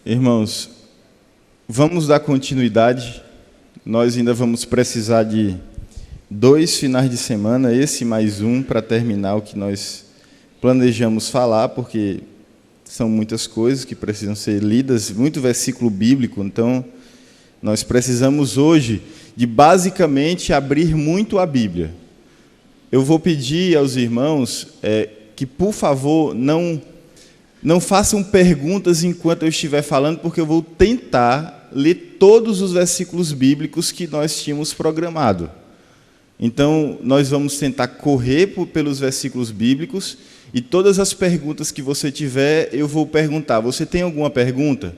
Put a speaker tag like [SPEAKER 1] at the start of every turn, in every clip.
[SPEAKER 1] Irmãos, vamos dar continuidade. Nós ainda vamos precisar de 2 finais de semana, esse mais um, para terminar o que nós planejamos falar, porque são muitas coisas que precisam ser lidas, muito versículo bíblico, então nós precisamos hoje de basicamente abrir muito a Bíblia. Eu vou pedir aos irmãos que, por favor, não façam perguntas enquanto eu estiver falando, porque eu vou tentar ler todos os versículos bíblicos que nós tínhamos programado. Então, nós vamos tentar correr pelos versículos bíblicos e todas as perguntas que você tiver, eu vou perguntar. Você tem alguma pergunta?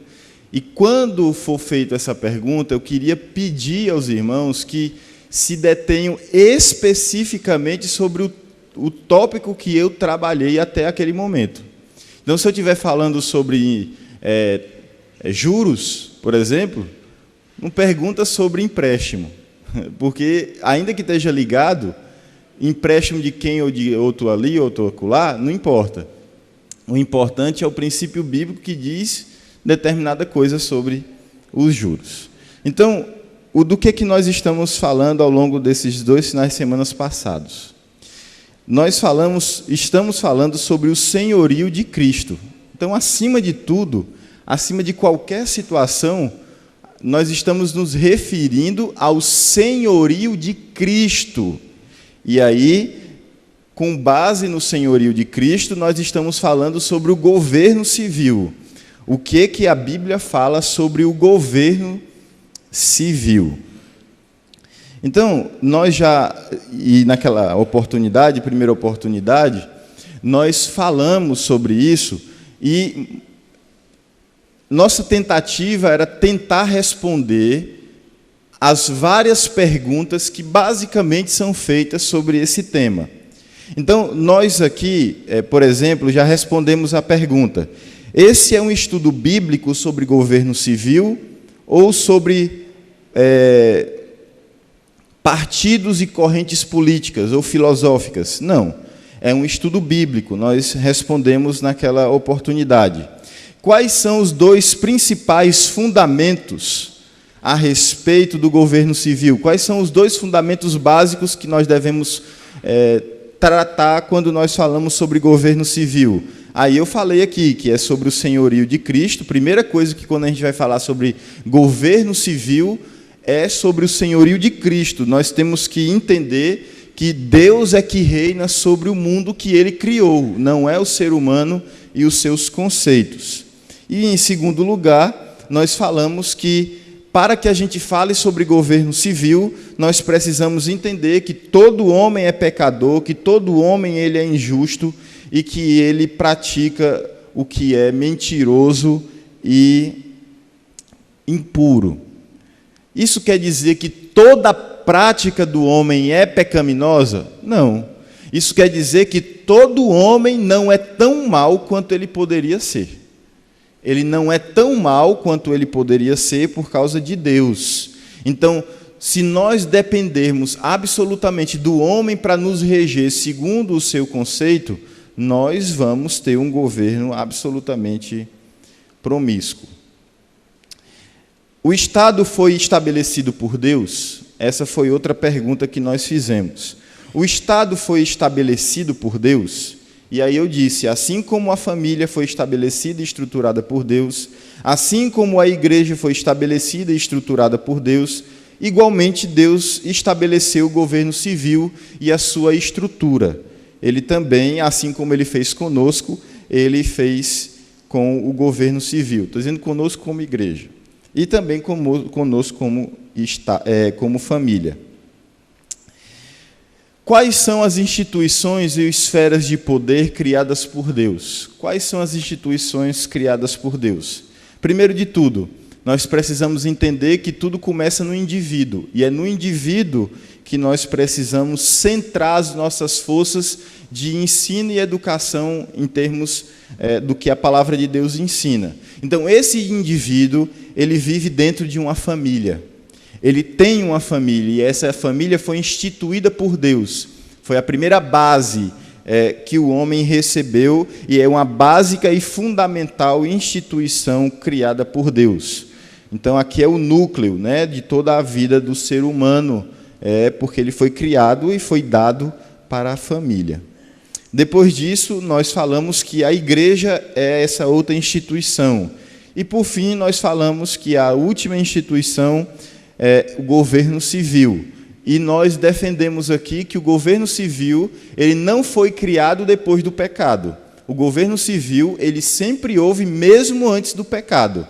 [SPEAKER 1] E quando for feita essa pergunta, eu queria pedir aos irmãos que se detenham especificamente sobre o tópico que eu trabalhei até aquele momento. Então, se eu estiver falando sobre juros, por exemplo, não pergunta sobre empréstimo, porque, ainda que esteja ligado, empréstimo de quem ou de outro ali, outro acolá, não importa. O importante é o princípio bíblico que diz determinada coisa sobre os juros. Então, do que nós estamos falando ao longo desses 2 finais de semana passados? Nós estamos falando sobre o senhorio de Cristo. Então, acima de tudo, acima de qualquer situação, nós estamos nos referindo ao senhorio de Cristo. E aí, com base no senhorio de Cristo, nós estamos falando sobre o governo civil. O que a Bíblia fala sobre o governo civil? Então, naquela oportunidade, primeira oportunidade, nós falamos sobre isso e nossa tentativa era tentar responder as várias perguntas que basicamente são feitas sobre esse tema. Então, nós aqui, por exemplo, já respondemos a pergunta: esse é um estudo bíblico sobre governo civil ou sobre partidos e correntes políticas ou filosóficas? Não, é um estudo bíblico, nós respondemos naquela oportunidade. Quais são os 2 principais fundamentos a respeito do governo civil? Quais são os 2 fundamentos básicos que nós devemos tratar quando nós falamos sobre governo civil? Aí eu falei aqui que é sobre o senhorio de Cristo. Primeira coisa que quando a gente vai falar sobre governo civil é sobre o senhorio de Cristo. Nós temos que entender que Deus é que reina sobre o mundo que Ele criou, não é o ser humano e os seus conceitos. E, em segundo lugar, nós falamos que, para que a gente fale sobre governo civil, nós precisamos entender que todo homem é pecador, que todo homem ele é injusto e que ele pratica o que é mentiroso e impuro. Isso quer dizer que toda prática do homem é pecaminosa? Não. Isso quer dizer que todo homem não é tão mau quanto ele poderia ser. Ele não é tão mau quanto ele poderia ser por causa de Deus. Então, se nós dependermos absolutamente do homem para nos reger segundo o seu conceito, nós vamos ter um governo absolutamente promíscuo. O Estado foi estabelecido por Deus? Essa foi outra pergunta que nós fizemos. O Estado foi estabelecido por Deus? E aí eu disse, assim como a família foi estabelecida e estruturada por Deus, assim como a igreja foi estabelecida e estruturada por Deus, igualmente Deus estabeleceu o governo civil e a sua estrutura. Ele também, assim como Ele fez conosco, Ele fez com o governo civil. Estou dizendo conosco como igreja. E também conosco como família. Quais são as instituições e esferas de poder criadas por Deus? Quais são as instituições criadas por Deus? Primeiro de tudo, nós precisamos entender que tudo começa no indivíduo, e é no indivíduo que nós precisamos centrar as nossas forças de ensino e educação em termos do que a palavra de Deus ensina. Então, esse indivíduo, ele vive dentro de uma família. Ele tem uma família, e essa família foi instituída por Deus. Foi a primeira base que o homem recebeu e é uma básica e fundamental instituição criada por Deus. Então, aqui é o núcleo, né, de toda a vida do ser humano, porque ele foi criado e foi dado para a família. Depois disso, nós falamos que a igreja é essa outra instituição. E, por fim, nós falamos que a última instituição é o governo civil. E nós defendemos aqui que o governo civil ele não foi criado depois do pecado. O governo civil ele sempre houve mesmo antes do pecado.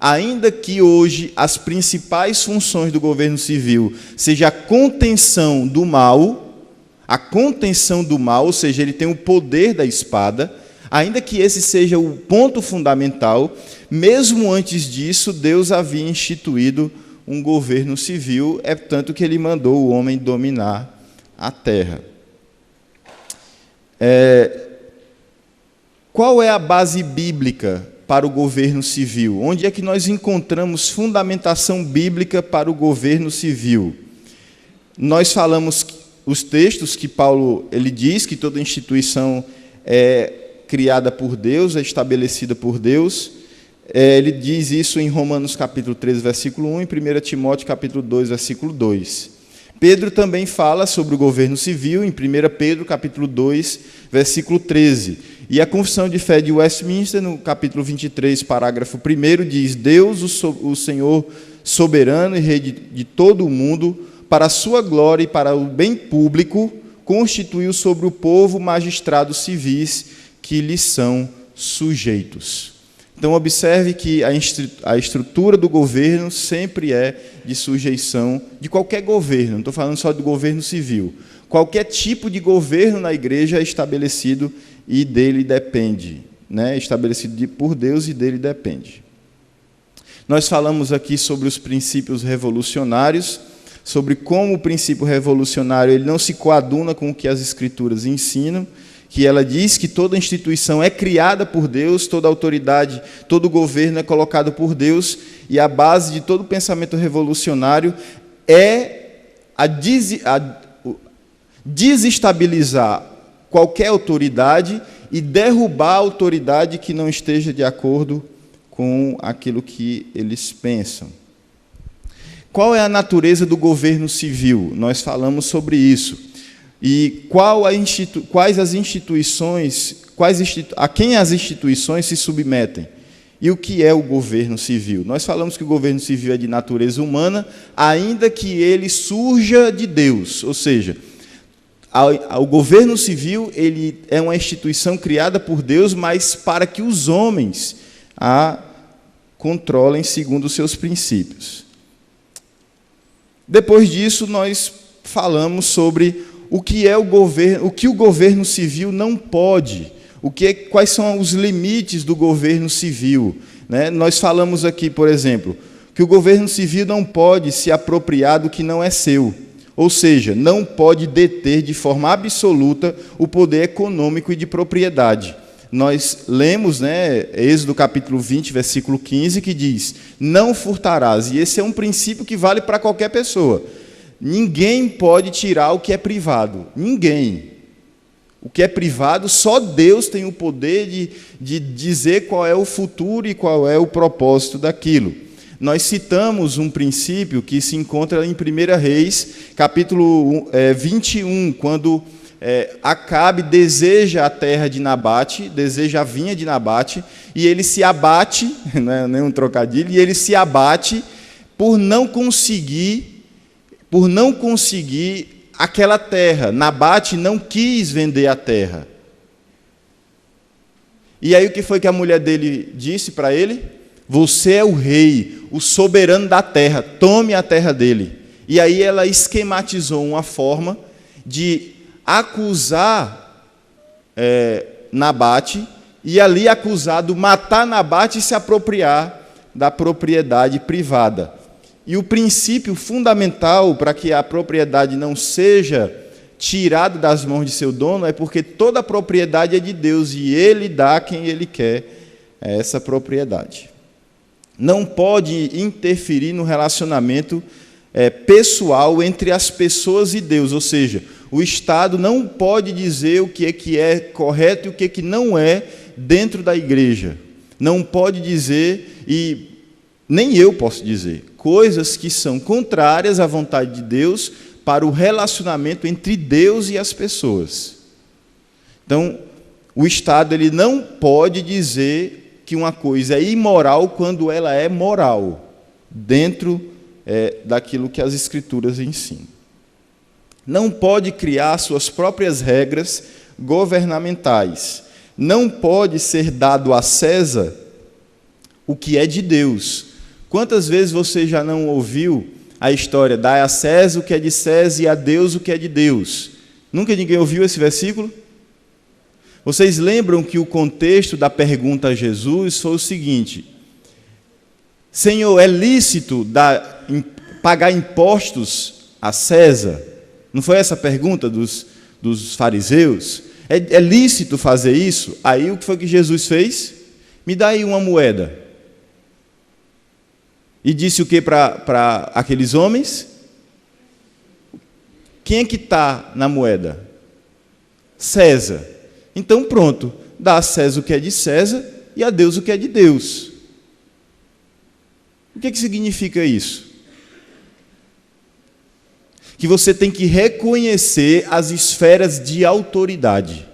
[SPEAKER 1] Ainda que hoje as principais funções do governo civil seja a contenção do mal, ou seja, ele tem o poder da espada, ainda que esse seja o ponto fundamental, mesmo antes disso, Deus havia instituído um governo civil, é tanto que ele mandou o homem dominar a terra. Qual é a base bíblica para o governo civil? Onde é que nós encontramos fundamentação bíblica para o governo civil? Nós falamos os textos que Paulo ele diz que toda instituição é criada por Deus, é estabelecida por Deus. Ele diz isso em Romanos capítulo 13, versículo 1, e 1 Timóteo capítulo 2, versículo 2. Pedro também fala sobre o governo civil em 1 Pedro capítulo 2, versículo 13. E a Confissão de Fé de Westminster, no capítulo 23, parágrafo 1, diz: Deus, o Senhor soberano e Rei de todo o mundo, para a sua glória e para o bem público, constituiu sobre o povo magistrados civis que lhes são sujeitos. Então, observe que a estrutura do governo sempre é de sujeição, de qualquer governo, não estou falando só do governo civil. Qualquer tipo de governo na igreja é estabelecido e dele depende, né? Estabelecido por Deus e dele depende. Nós falamos aqui sobre os princípios revolucionários, sobre como o princípio revolucionário ele não se coaduna com o que as Escrituras ensinam, que ela diz que toda instituição é criada por Deus, toda autoridade, todo governo é colocado por Deus, e a base de todo pensamento revolucionário é a desestabilizar qualquer autoridade e derrubar a autoridade que não esteja de acordo com aquilo que eles pensam. Qual é a natureza do governo civil? Nós falamos sobre isso. E quais as instituições, a quem as instituições se submetem? E o que é o governo civil? Nós falamos que o governo civil é de natureza humana, ainda que ele surja de Deus. Ou seja, o governo civil ele é uma instituição criada por Deus, mas para que os homens a controlem segundo os seus princípios. Depois disso, nós falamos sobre o que é o governo, o que o governo civil não pode, quais são os limites do governo civil, né? Nós falamos aqui, por exemplo, que o governo civil não pode se apropriar do que não é seu, ou seja, não pode deter de forma absoluta o poder econômico e de propriedade. Nós lemos, né, Êxodo capítulo 20, versículo 15, que diz: não furtarás. E esse é um princípio que vale para qualquer pessoa. Ninguém pode tirar o que é privado. Ninguém. O que é privado, só Deus tem o poder de dizer qual é o futuro e qual é o propósito daquilo. Nós citamos um princípio que se encontra em 1 Reis, capítulo 21, quando Acabe deseja a terra de Nabate, deseja a vinha de Nabate, e ele se abate, não é nenhum trocadilho, e ele se abate por não conseguir aquela terra. Nabate não quis vender a terra. E aí o que foi que a mulher dele disse para ele? Você é o rei, o soberano da terra, tome a terra dele. E aí ela esquematizou uma forma de acusar Nabate, e ali acusado matar Nabate e se apropriar da propriedade privada. E o princípio fundamental para que a propriedade não seja tirada das mãos de seu dono é porque toda a propriedade é de Deus e Ele dá a quem Ele quer essa propriedade. Não pode interferir no relacionamento pessoal entre as pessoas e Deus, ou seja, O Estado não pode dizer o que é correto e o que não é dentro da igreja. Não pode dizer, e nem eu posso dizer, coisas que são contrárias à vontade de Deus para o relacionamento entre Deus e as pessoas. Então, o Estado ele não pode dizer que uma coisa é imoral quando ela é moral, dentro daquilo que as Escrituras ensinam. Não pode criar suas próprias regras governamentais. Não pode ser dado a César o que é de Deus. Quantas vezes você já não ouviu a história, dai a César o que é de César e a Deus o que é de Deus? Nunca ninguém ouviu esse versículo? Vocês lembram que o contexto da pergunta a Jesus foi o seguinte: Senhor, é lícito pagar impostos a César? Não foi essa a pergunta dos fariseus? É lícito fazer isso? Aí o que foi que Jesus fez? Me dá aí uma moeda. E disse o que para aqueles homens? Quem é que está na moeda? César. Então pronto, dá a César o que é de César e a Deus o que é de Deus. O que significa isso? Que você tem que reconhecer as esferas de autoridade.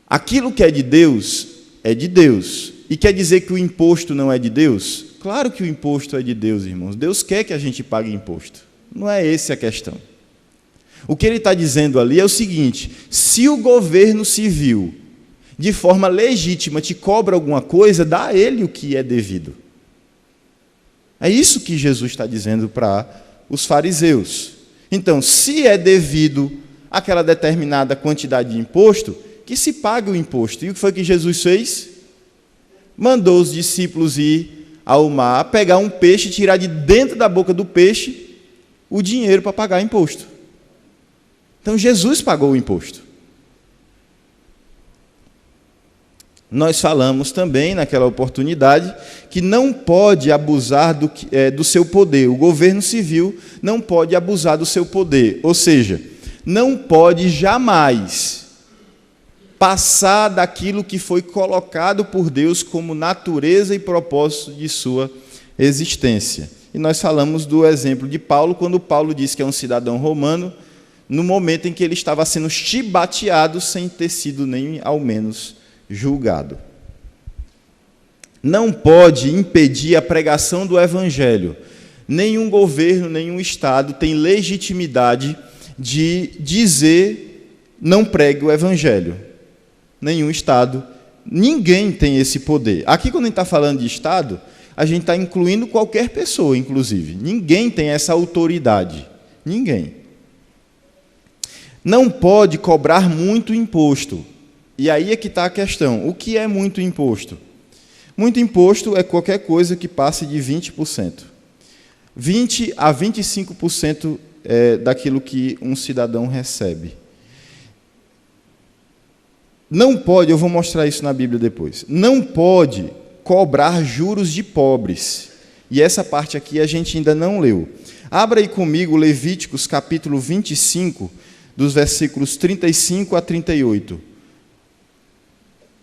[SPEAKER 1] Aquilo que é de Deus, é de Deus. E quer dizer que o imposto não é de Deus? Claro que o imposto é de Deus, irmãos. Deus quer que a gente pague imposto. Não é essa a questão. O que ele está dizendo ali é o seguinte: se o governo civil, de forma legítima, te cobra alguma coisa, dá a ele o que é devido. É isso que Jesus está dizendo para os fariseus. Então, se é devido àquela determinada quantidade de imposto, que se pague o imposto. E o que foi que Jesus fez? Mandou os discípulos ir ao mar, pegar um peixe, tirar de dentro da boca do peixe o dinheiro para pagar imposto. Então, Jesus pagou o imposto. Nós falamos também, naquela oportunidade, que não pode abusar do seu poder. O governo civil não pode abusar do seu poder. Ou seja, não pode jamais passar daquilo que foi colocado por Deus como natureza e propósito de sua existência. E nós falamos do exemplo de Paulo, quando Paulo disse que é um cidadão romano, no momento em que ele estava sendo chibateado sem ter sido nem ao menos julgado. Não pode impedir a pregação do Evangelho. Nenhum governo, nenhum Estado tem legitimidade de dizer não pregue o Evangelho. Nenhum Estado, ninguém tem esse poder. Aqui, quando a gente está falando de Estado, a gente está incluindo qualquer pessoa, inclusive. Ninguém tem essa autoridade. Ninguém. Não pode cobrar muito imposto. E aí é que está a questão. O que é muito imposto? Muito imposto é qualquer coisa que passe de 20%. 20% a 25% daquilo que um cidadão recebe. Não pode, eu vou mostrar isso na Bíblia depois, não pode cobrar juros de pobres. E essa parte aqui a gente ainda não leu. Abra aí comigo Levíticos capítulo 25, dos versículos 35 a 38.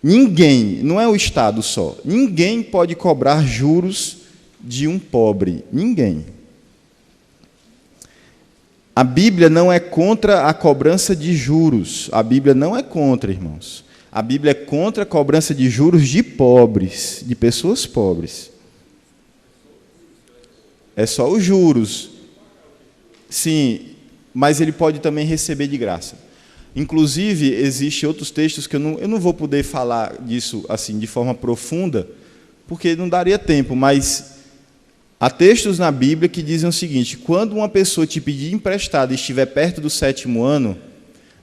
[SPEAKER 1] Ninguém, não é o Estado só, ninguém pode cobrar juros de um pobre. Ninguém. A Bíblia não é contra a cobrança de juros. A Bíblia não é contra, irmãos. A Bíblia é contra a cobrança de juros de pobres, de pessoas pobres. É só os juros. Sim, mas ele pode também receber de graça. Inclusive, existem outros textos que eu não vou poder falar disso assim de forma profunda, porque não daria tempo, mas há textos na Bíblia que dizem o seguinte: quando uma pessoa te pedir emprestado e estiver perto do 7º ano,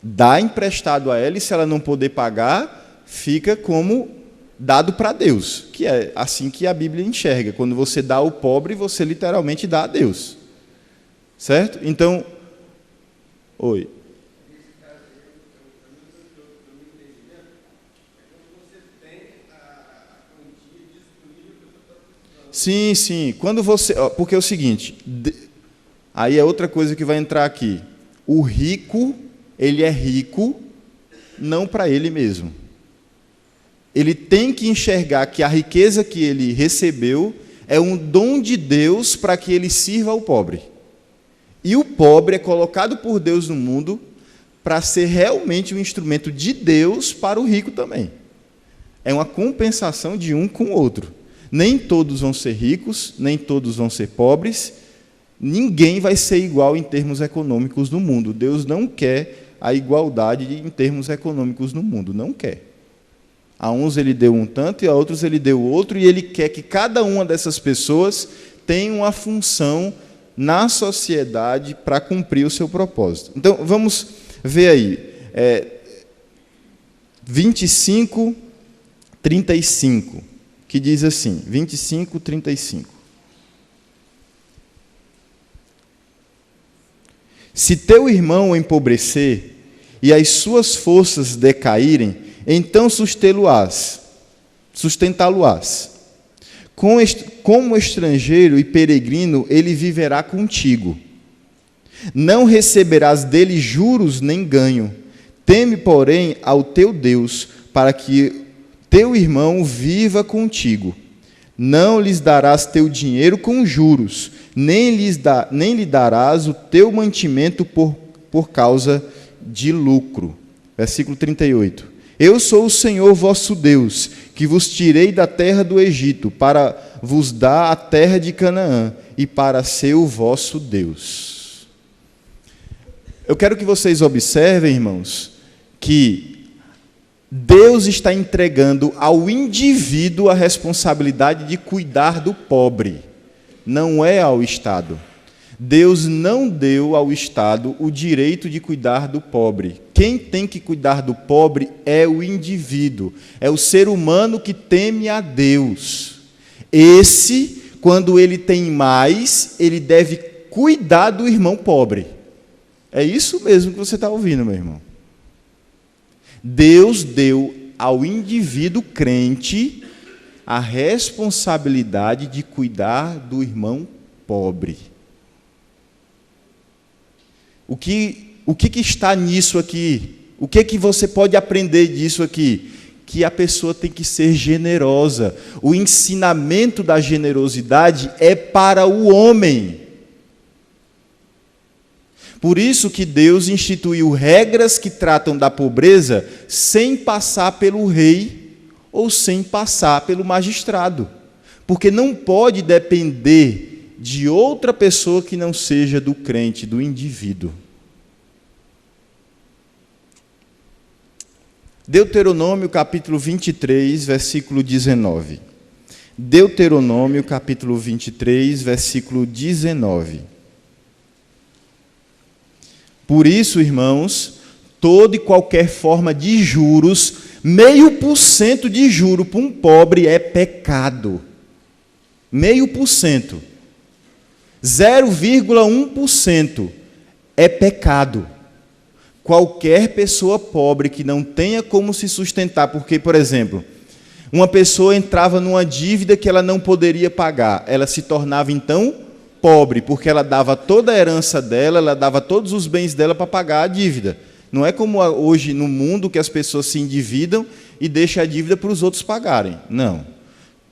[SPEAKER 1] dá emprestado a ela, e se ela não poder pagar, fica como dado para Deus, que é assim que a Bíblia enxerga. Quando você dá ao pobre, você literalmente dá a Deus. Certo? Então, oi. Sim, sim. Quando você, porque é o seguinte, aí é outra coisa que vai entrar aqui. o rico, ele é rico não para ele mesmo. Ele tem que enxergar que a riqueza que ele recebeu é um dom de Deus para que ele sirva ao pobre. E o pobre é colocado por Deus no mundo para ser realmente um instrumento de Deus para o rico também. É uma compensação de um com o outro. Nem todos vão ser ricos, nem todos vão ser pobres. Ninguém vai ser igual em termos econômicos no mundo. Deus não quer a igualdade em termos econômicos no mundo. Não quer. A uns ele deu um tanto e a outros ele deu outro, e ele quer que cada uma dessas pessoas tenha uma função na sociedade para cumprir o seu propósito. Então, vamos ver aí. 25, 35, que diz assim, 25, 35. Se teu irmão empobrecer e as suas forças decaírem, então sustentá-lo-ás. Como estrangeiro e peregrino, ele viverá contigo. Não receberás dele juros nem ganho. Teme, porém, ao teu Deus, para que teu irmão viva contigo. Não lhes darás teu dinheiro com juros, nem lhe darás o teu mantimento por causa de lucro. Versículo 38. Eu sou o Senhor vosso Deus, que vos tirei da terra do Egito, para vos dar a terra de Canaã, e para ser o vosso Deus. Eu quero que vocês observem, irmãos, que Deus está entregando ao indivíduo a responsabilidade de cuidar do pobre, não é ao Estado. Deus não deu ao Estado o direito de cuidar do pobre. Quem tem que cuidar do pobre é o indivíduo, é o ser humano que teme a Deus. Esse, quando ele tem mais, ele deve cuidar do irmão pobre. É isso mesmo que você está ouvindo, meu irmão. Deus deu ao indivíduo crente a responsabilidade de cuidar do irmão pobre. O que está nisso aqui? O que você pode aprender disso aqui? Que a pessoa tem que ser generosa. O ensinamento da generosidade é para o homem. Por isso que Deus instituiu regras que tratam da pobreza sem passar pelo rei ou sem passar pelo magistrado. Porque não pode depender de outra pessoa que não seja do crente, do indivíduo. Deuteronômio capítulo 23, versículo 19. Deuteronômio capítulo 23, versículo 19. Por isso, irmãos, toda e qualquer forma de juros, 0,5% de juro para um pobre é pecado. 0,5%. 0,1% é pecado. Qualquer pessoa pobre que não tenha como se sustentar, porque, por exemplo, uma pessoa entrava numa dívida que ela não poderia pagar, ela se tornava então pobre, porque ela dava toda a herança dela, ela dava todos os bens dela para pagar a dívida. Não é como hoje no mundo que as pessoas se endividam e deixam a dívida para os outros pagarem. Não.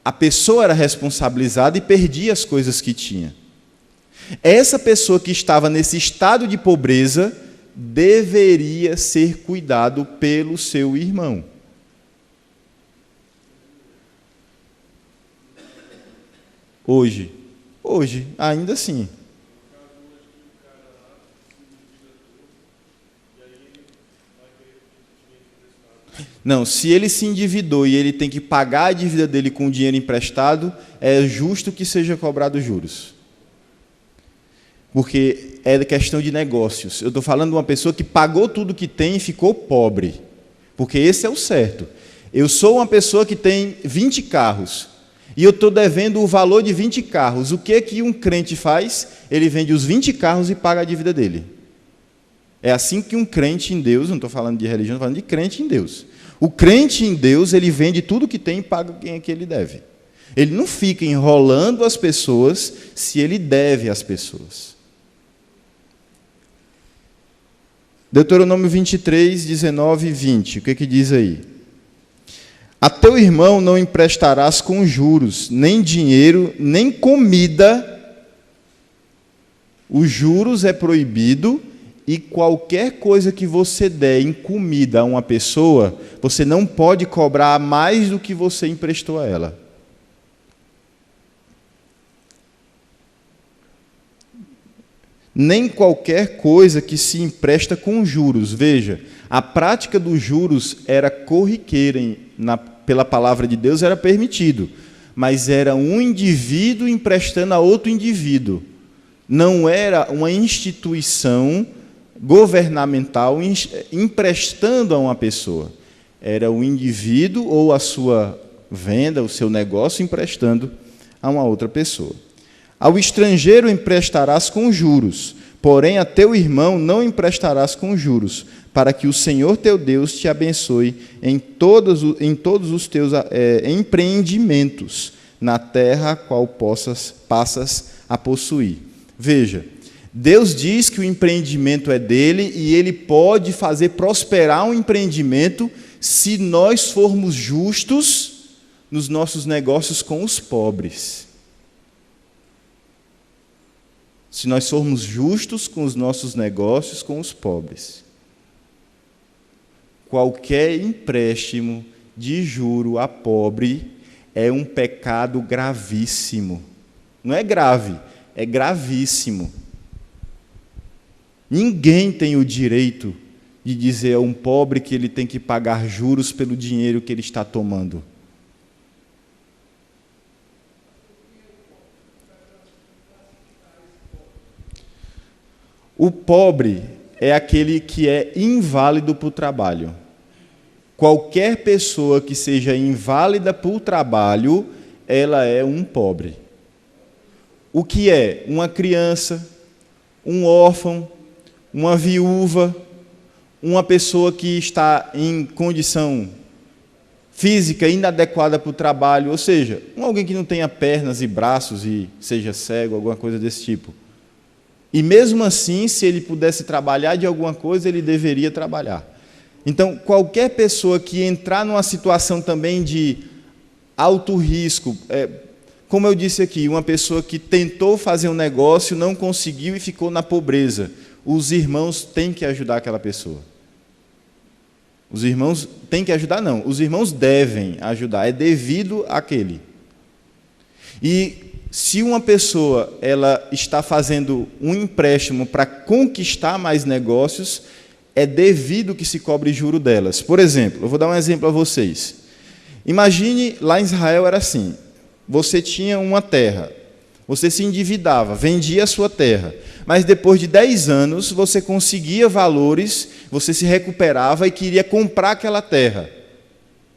[SPEAKER 1] A pessoa era responsabilizada e perdia as coisas que tinha. Essa pessoa que estava nesse estado de pobreza deveria ser cuidado pelo seu irmão. Hoje, ainda assim. Não, se ele se endividou e ele tem que pagar a dívida dele com o dinheiro emprestado, é justo que seja cobrado juros. Porque é questão de negócios. Eu estou falando de uma pessoa que pagou tudo que tem e ficou pobre. Porque esse é o certo. Eu sou uma pessoa que tem 20 carros. E eu estou devendo o valor de 20 carros. O que é que um crente faz? Ele vende os 20 carros e paga a dívida dele. É assim que um crente em Deus, não estou falando de religião, estou falando de crente em Deus. O crente em Deus, ele vende tudo que tem e paga quem é que ele deve. Ele não fica enrolando as pessoas se ele deve às pessoas. Deuteronômio 23, 19 e 20. O que diz aí? A teu irmão não emprestarás com juros, nem dinheiro, nem comida. Os juros é proibido, e qualquer coisa que você der em comida a uma pessoa, você não pode cobrar mais do que você emprestou a ela. Nem qualquer coisa que se empresta com juros. Veja, a prática dos juros era corriqueira, pela palavra de Deus era permitido, mas era um indivíduo emprestando a outro indivíduo. Não era uma instituição governamental emprestando a uma pessoa. Era o indivíduo ou a sua venda, o seu negócio emprestando a uma outra pessoa. Ao estrangeiro emprestarás com juros, porém a teu irmão não emprestarás com juros, para que o Senhor teu Deus te abençoe em todos os teus empreendimentos, na terra a qual passas a possuir. Veja, Deus diz que o empreendimento é dele e ele pode fazer prosperar um empreendimento se nós formos justos nos nossos negócios com os pobres. Se nós formos justos com os nossos negócios com os pobres. Qualquer empréstimo de juro a pobre é um pecado gravíssimo. Não é grave, é gravíssimo. Ninguém tem o direito de dizer a um pobre que ele tem que pagar juros pelo dinheiro que ele está tomando. O pobre é aquele que é inválido para o trabalho. Qualquer pessoa que seja inválida para o trabalho, ela é um pobre. O que é? Uma criança, um órfão, uma viúva, uma pessoa que está em condição física inadequada para o trabalho, ou seja, alguém que não tenha pernas e braços e seja cego, alguma coisa desse tipo. E mesmo assim, se ele pudesse trabalhar de alguma coisa, ele deveria trabalhar. Então, qualquer pessoa que entrar numa situação também de alto risco, como eu disse aqui, uma pessoa que tentou fazer um negócio, não conseguiu e ficou na pobreza, os irmãos têm que ajudar aquela pessoa. Os irmãos têm que ajudar, não. Os irmãos devem ajudar, é devido àquele. E se uma pessoa ela está fazendo um empréstimo para conquistar mais negócios, é devido que se cobre juro delas. Por exemplo, eu vou dar um exemplo a vocês. Imagine, lá em Israel era assim, você tinha uma terra, você se endividava, vendia a sua terra, mas depois de 10 anos você conseguia valores, você se recuperava e queria comprar aquela terra.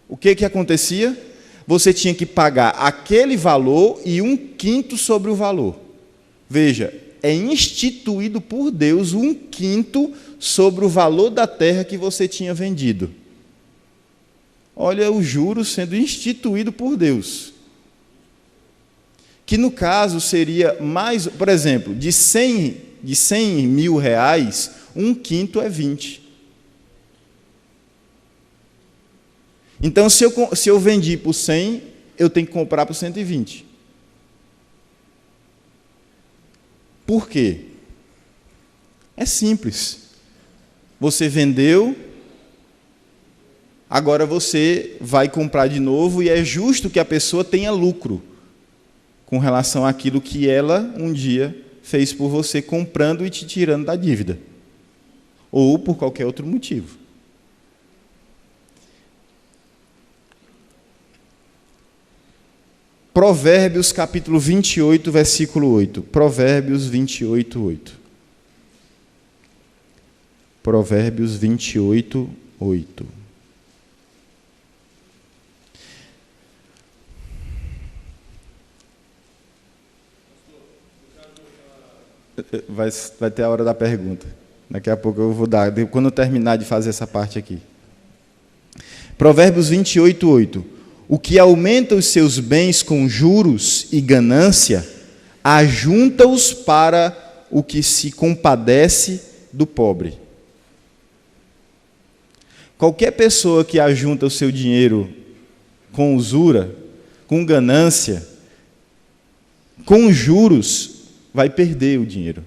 [SPEAKER 1] O que acontecia? Você tinha que pagar aquele valor e 1/5 sobre o valor. Veja, é instituído por Deus 1/5 sobre o valor da terra que você tinha vendido. Olha o juro sendo instituído por Deus. Que no caso seria mais, por exemplo, de 100 mil reais, 1/5 é 20. Então, se eu vendi por 100, eu tenho que comprar por 120. Por quê? É simples. Você vendeu, agora você vai comprar de novo e é justo que a pessoa tenha lucro com relação àquilo que ela um dia fez por você, comprando e te tirando da dívida. Ou por qualquer outro motivo. Provérbios capítulo 28, versículo 8. Provérbios 28, 8. Provérbios 28, 8. Vai ter a hora da pergunta. Daqui a pouco eu vou dar, quando eu terminar de fazer essa parte aqui. Provérbios 28, 8. O que aumenta os seus bens com juros e ganância, ajunta-os para o que se compadece do pobre. Qualquer pessoa que ajunta o seu dinheiro com usura, com ganância, com juros, vai perder o dinheiro.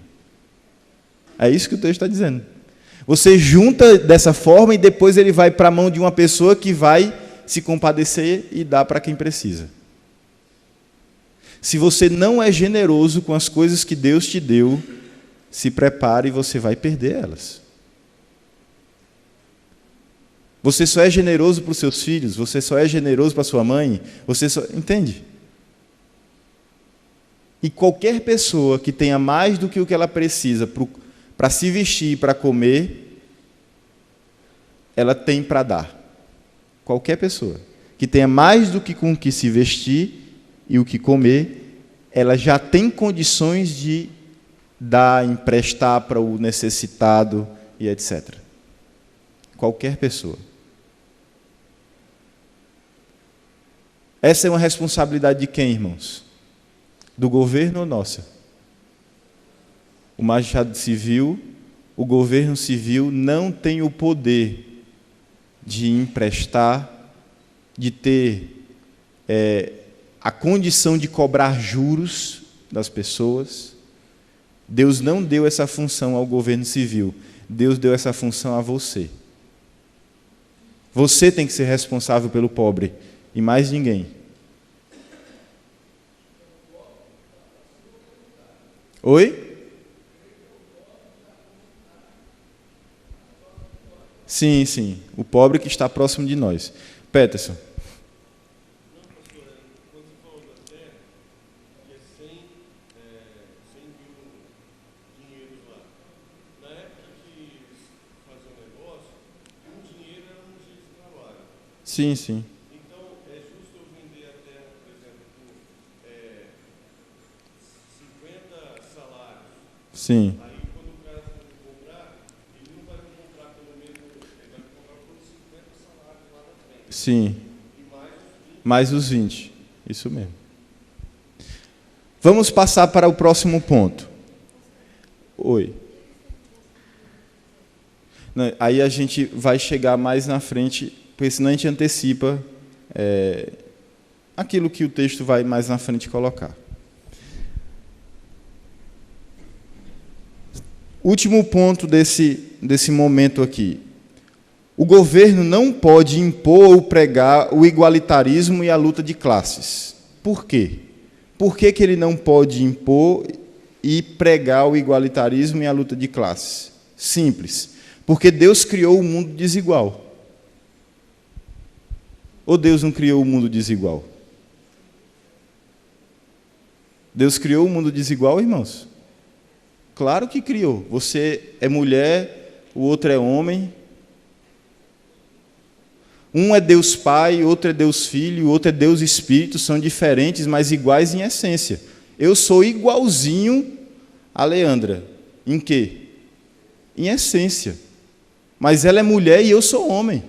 [SPEAKER 1] É isso que o texto está dizendo. Você junta dessa forma e depois ele vai para a mão de uma pessoa que vai se compadecer e dar para quem precisa. Se você não é generoso com as coisas que Deus te deu, se prepare e você vai perder elas. Você só é generoso para os seus filhos, você só é generoso para sua mãe, entende? E qualquer pessoa que tenha mais do que o que ela precisa para se vestir e para comer, ela tem para dar. Qualquer pessoa que tenha mais do que com o que se vestir e o que comer, ela já tem condições de dar, emprestar para o necessitado e etc. Qualquer pessoa. Essa é uma responsabilidade de quem, irmãos? Do governo ou nossa? O magistrado civil, o governo civil não tem o poder de emprestar, de ter a condição de cobrar juros das pessoas. Deus não deu essa função ao governo civil. Deus deu essa função a você. Você tem que ser responsável pelo pobre e mais ninguém. Oi? Sim, sim. O pobre que está próximo de nós. Peterson. Sim, sim.
[SPEAKER 2] Então, é justo eu vender a terra, por exemplo, por 50 salários.
[SPEAKER 1] Sim.
[SPEAKER 2] Aí, quando o cara for me comprar, ele não vai me comprar pelo mesmo, ele vai me comprar por 50 salários lá na frente.
[SPEAKER 1] Sim.
[SPEAKER 2] E
[SPEAKER 1] mais os 20. Isso mesmo. Vamos passar para o próximo ponto. Oi. Não, aí a gente vai chegar mais na frente, porque senão a gente antecipa aquilo que o texto vai mais na frente colocar. Último ponto desse momento aqui. O governo não pode impor ou pregar o igualitarismo e a luta de classes. Por quê? Por que ele não pode impor e pregar o igualitarismo e a luta de classes? Simples. Porque Deus criou o mundo desigual. Ou Deus não criou o mundo desigual? Deus criou o mundo desigual, irmãos? Claro que criou. Você é mulher, o outro é homem. Um é Deus Pai, outro é Deus Filho, o outro é Deus Espírito, são diferentes, mas iguais em essência. Eu sou igualzinho a Leandra. Em quê? Em essência. Mas ela é mulher e eu sou homem.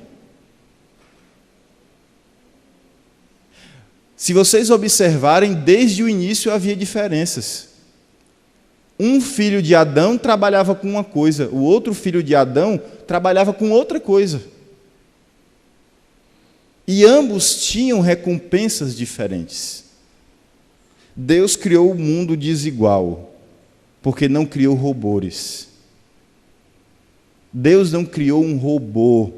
[SPEAKER 1] Se vocês observarem, desde o início havia diferenças. Um filho de Adão trabalhava com uma coisa, o outro filho de Adão trabalhava com outra coisa. E ambos tinham recompensas diferentes. Deus criou o mundo desigual, porque não criou robôs. Deus não criou um robô.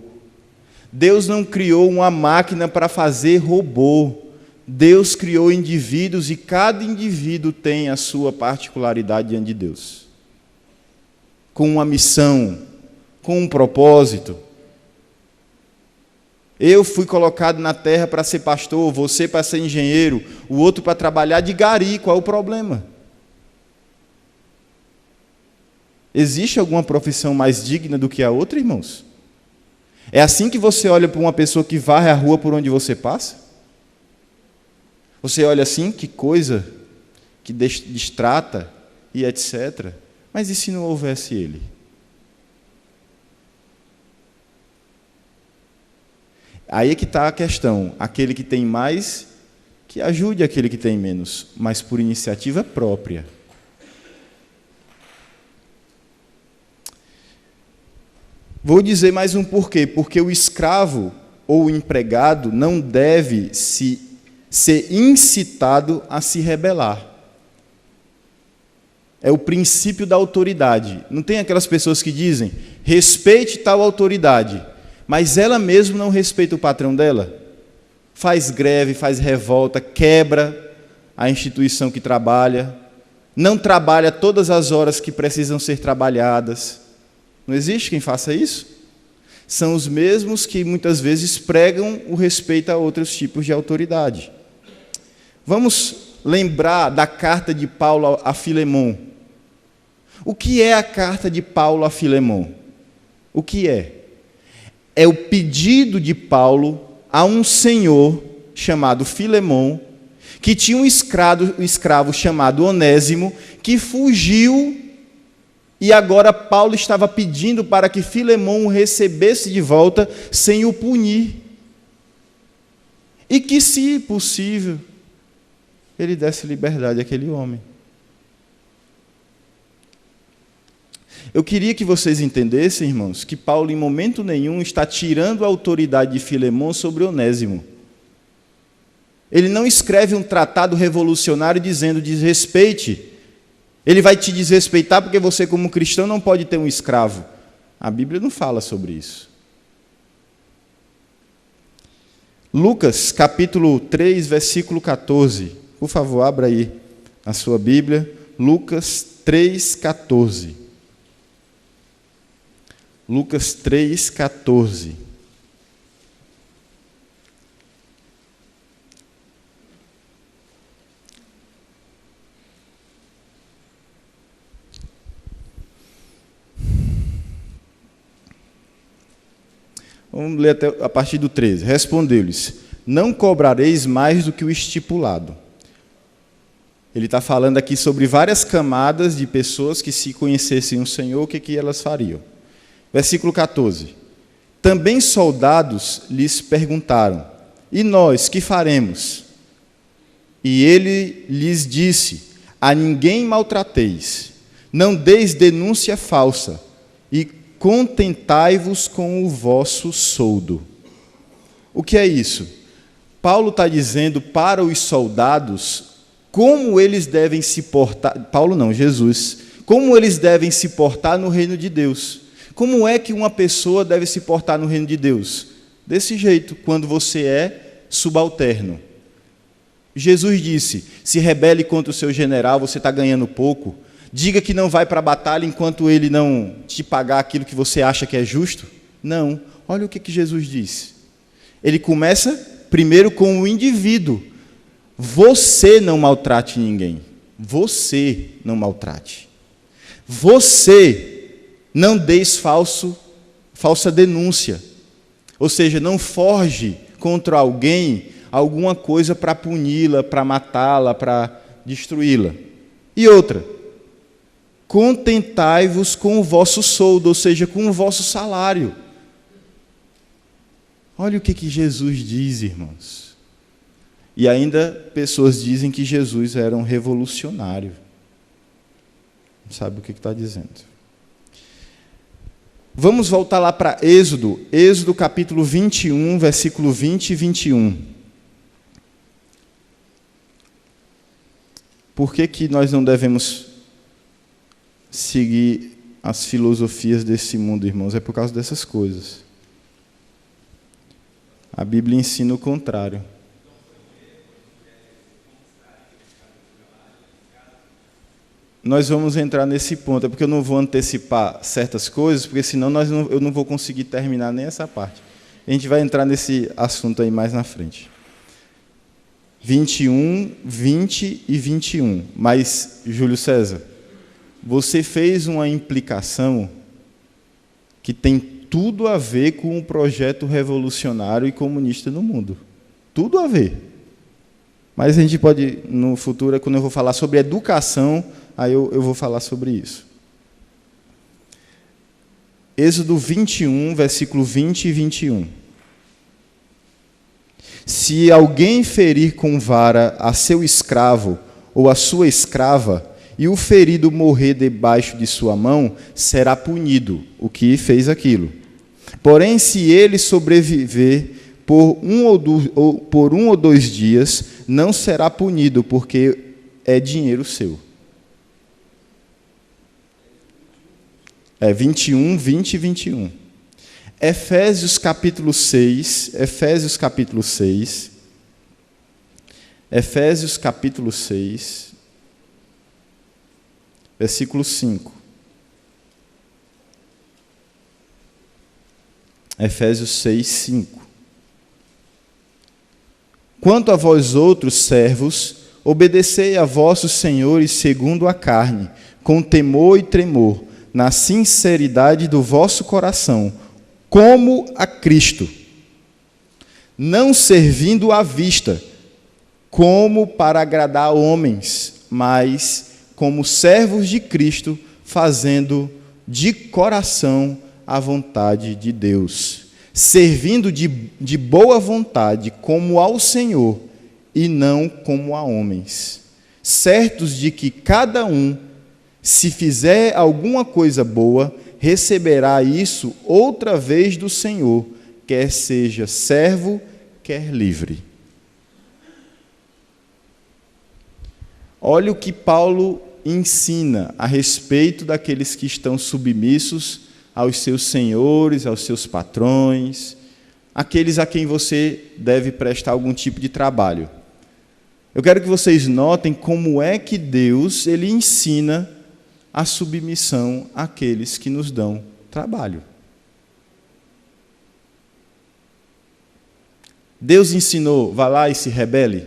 [SPEAKER 1] Deus não criou uma máquina para fazer robô. Deus criou indivíduos e cada indivíduo tem a sua particularidade diante de Deus. Com uma missão, com um propósito. Eu fui colocado na terra para ser pastor, você para ser engenheiro, o outro para trabalhar de gari. Qual é o problema? Existe alguma profissão mais digna do que a outra, irmãos? É assim que você olha para uma pessoa que varre a rua por onde você passa? Você olha assim, que coisa, que distrata e etc. Mas e se não houvesse ele? Aí é que está a questão. Aquele que tem mais, que ajude aquele que tem menos, mas por iniciativa própria. Vou dizer mais um porquê. Porque o escravo ou o empregado não deve ser incitado a se rebelar. É o princípio da autoridade. Não tem aquelas pessoas que dizem, respeite tal autoridade, mas ela mesma não respeita o patrão dela? Faz greve, faz revolta, quebra a instituição que trabalha, não trabalha todas as horas que precisam ser trabalhadas. Não existe quem faça isso? São os mesmos que muitas vezes pregam o respeito a outros tipos de autoridade. Vamos lembrar da carta de Paulo a Filemon. O que é a carta de Paulo a Filemon? O que é? É o pedido de Paulo a um senhor chamado Filemon, que tinha um escravo chamado Onésimo, que fugiu, e agora Paulo estava pedindo para que Filemon o recebesse de volta sem o punir. E que, se possível, ele desse liberdade àquele homem. Eu queria que vocês entendessem, irmãos, que Paulo em momento nenhum está tirando a autoridade de Filemon sobre Onésimo. Ele não escreve um tratado revolucionário dizendo desrespeite. Ele vai te desrespeitar porque você, como cristão, não pode ter um escravo. A Bíblia não fala sobre isso. Lucas, capítulo 3, versículo 14. Por favor, abra aí a sua Bíblia. Lucas 3, 14. Lucas 3, 14. Vamos ler até a partir do 13. Respondeu-lhes, não cobrareis mais do que o estipulado. Ele está falando aqui sobre várias camadas de pessoas que, se conhecessem o Senhor, o que elas fariam. Versículo 14. Também soldados lhes perguntaram, e nós, que faremos? E ele lhes disse, a ninguém maltrateis, não deis denúncia falsa, e contentai-vos com o vosso soldo. O que é isso? Paulo está dizendo para os soldados como eles devem se portar, Paulo não, Jesus, como eles devem se portar no reino de Deus. Como é que uma pessoa deve se portar no reino de Deus? Desse jeito, quando você é subalterno. Jesus disse, se rebele contra o seu general, você está ganhando pouco. Diga que não vai para a batalha enquanto ele não te pagar aquilo que você acha que é justo. Não. Olha o que Jesus disse. Ele começa primeiro com o indivíduo. Você não maltrate ninguém. Você não maltrate. Você não deis falsa denúncia. Ou seja, não forje contra alguém alguma coisa para puni-la, para matá-la, para destruí-la. E outra, contentai-vos com o vosso soldo, ou seja, com o vosso salário. Olha o que Jesus diz, irmãos. E ainda pessoas dizem que Jesus era um revolucionário. Não sabe o que está dizendo. Vamos voltar lá para Êxodo, Êxodo capítulo 21, versículo 20 e 21. Por que nós não devemos seguir as filosofias desse mundo, irmãos? É por causa dessas coisas. A Bíblia ensina o contrário. Nós vamos entrar nesse ponto, é porque eu não vou antecipar certas coisas, porque senão eu não vou conseguir terminar nem essa parte. A gente vai entrar nesse assunto aí mais na frente. 21, 20 e 21. Mas, Júlio César, você fez uma implicação que tem tudo a ver com o projeto revolucionário e comunista no mundo. Tudo a ver. Mas a gente pode, no futuro, quando eu vou falar sobre educação, aí eu vou falar sobre isso. Êxodo 21, versículo 20 e 21. Se alguém ferir com vara a seu escravo ou a sua escrava, e o ferido morrer debaixo de sua mão, será punido, o que fez aquilo. Porém, se ele sobreviver por um ou dois dias, não será punido, porque é dinheiro seu. 21, 20 e 21. Efésios capítulo 6, versículo 5. Efésios 6, 5. Quanto a vós outros servos, obedecei a vossos senhores segundo a carne, com temor e tremor, na sinceridade do vosso coração, como a Cristo, não servindo à vista, como para agradar homens, mas como servos de Cristo, fazendo de coração a vontade de Deus, servindo de boa vontade como ao Senhor e não como a homens, certos de que cada um, se fizer alguma coisa boa, receberá isso outra vez do Senhor, quer seja servo, quer livre. Olha o que Paulo ensina a respeito daqueles que estão submissos aos seus senhores, aos seus patrões, aqueles a quem você deve prestar algum tipo de trabalho. Eu quero que vocês notem como é que Deus ele ensina a submissão àqueles que nos dão trabalho. Deus ensinou, vá lá e se rebele,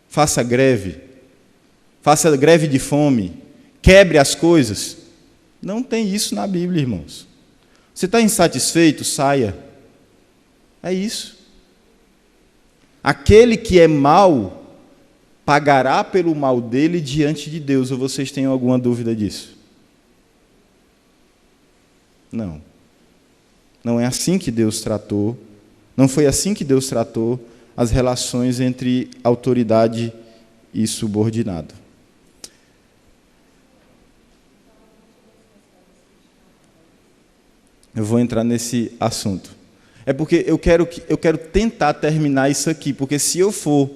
[SPEAKER 1] faça greve de fome, quebre as coisas. Não tem isso na Bíblia, irmãos. Você está insatisfeito? Saia. É isso. Aquele que é mau pagará pelo mal dele diante de Deus. Ou vocês têm alguma dúvida disso? Não. Não é assim que Deus tratou. Não foi assim que Deus tratou as relações entre autoridade e subordinado. Eu vou entrar nesse assunto. É porque eu quero tentar terminar isso aqui, porque se eu for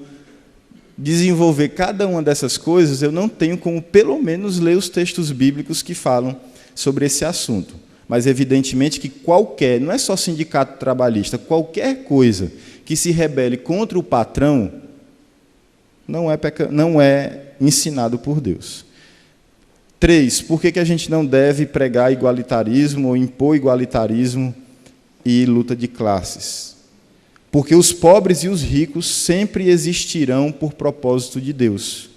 [SPEAKER 1] desenvolver cada uma dessas coisas, eu não tenho como, pelo menos, ler os textos bíblicos que falam sobre esse assunto. Mas, evidentemente, que não é só sindicato trabalhista, qualquer coisa que se rebele contra o patrão não é ensinado por Deus. 3. Por que a gente não deve pregar igualitarismo ou impor igualitarismo e luta de classes? Porque os pobres e os ricos sempre existirão por propósito de Deus.